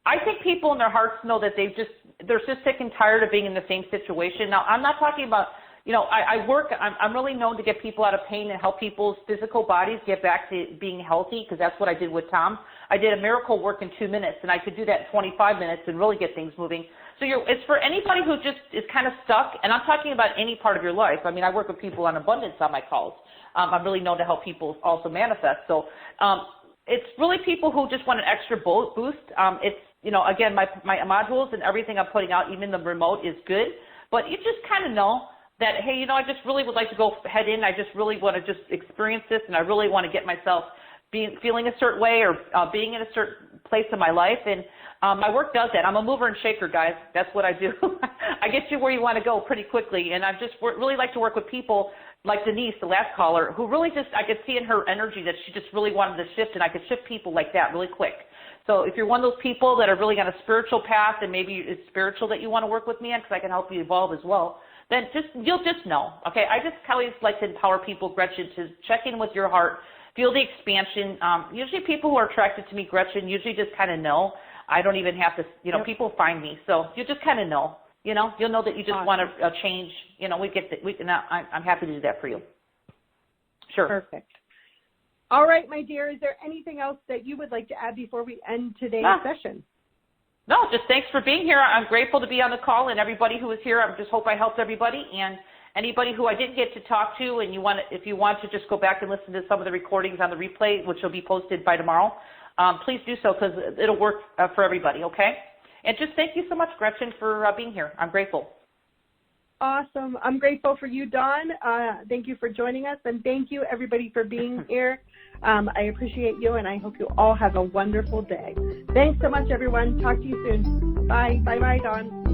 I think people in their hearts know that they're just sick and tired of being in the same situation. Now, I'm not talking about, I'm really known to get people out of pain and help people's physical bodies get back to being healthy, because that's what I did with Tom. I did a miracle work in 2 minutes, and I could do that in 25 minutes and really get things moving. So it's for anybody who just is kind of stuck, and I'm talking about any part of your life. I mean, I work with people on abundance on my calls. I'm really known to help people also manifest. So it's really people who just want an extra boost. It's, again, my modules and everything I'm putting out, even the remote, is good. But you just kind of know that, hey, I just really would like to go head in. I just really want to just experience this, and I really want to get myself feeling a certain way or being in a certain place in my life. And my work does that. I'm a mover and shaker, guys. That's what I do. I get you where you want to go pretty quickly. And I just really like to work with people like Denise, the last caller, who really I could see in her energy that she just really wanted to shift, and I could shift people like that really quick. So if you're one of those people that are really on a spiritual path, and maybe it's spiritual that you want to work with me on, because I can help you evolve as well, then you'll just know. Okay, I just always like to empower people, Gretchen, to check in with your heart, feel the expansion. Usually people who are attracted to me, Gretchen, usually just kind of know. I don't even have to, people find me. So you just kind of know, you'll know that you just want to change. I'm happy to do that for you. Sure. Perfect. All right, my dear, is there anything else that you would like to add before we end today's session? No, just thanks for being here. I'm grateful to be on the call, and everybody who was here, I just hope I helped everybody. And anybody who I didn't get to talk to, and if you want to just go back and listen to some of the recordings on the replay, which will be posted by tomorrow, please do so, because it'll work for everybody, okay? And just thank you so much, Gretchen, for being here. I'm grateful. Awesome. I'm grateful for you, Dawn. Thank you for joining us, and thank you, everybody, for being here. I appreciate you, and I hope you all have a wonderful day. Thanks so much, everyone. Talk to you soon. Bye. Bye-bye, Dawn.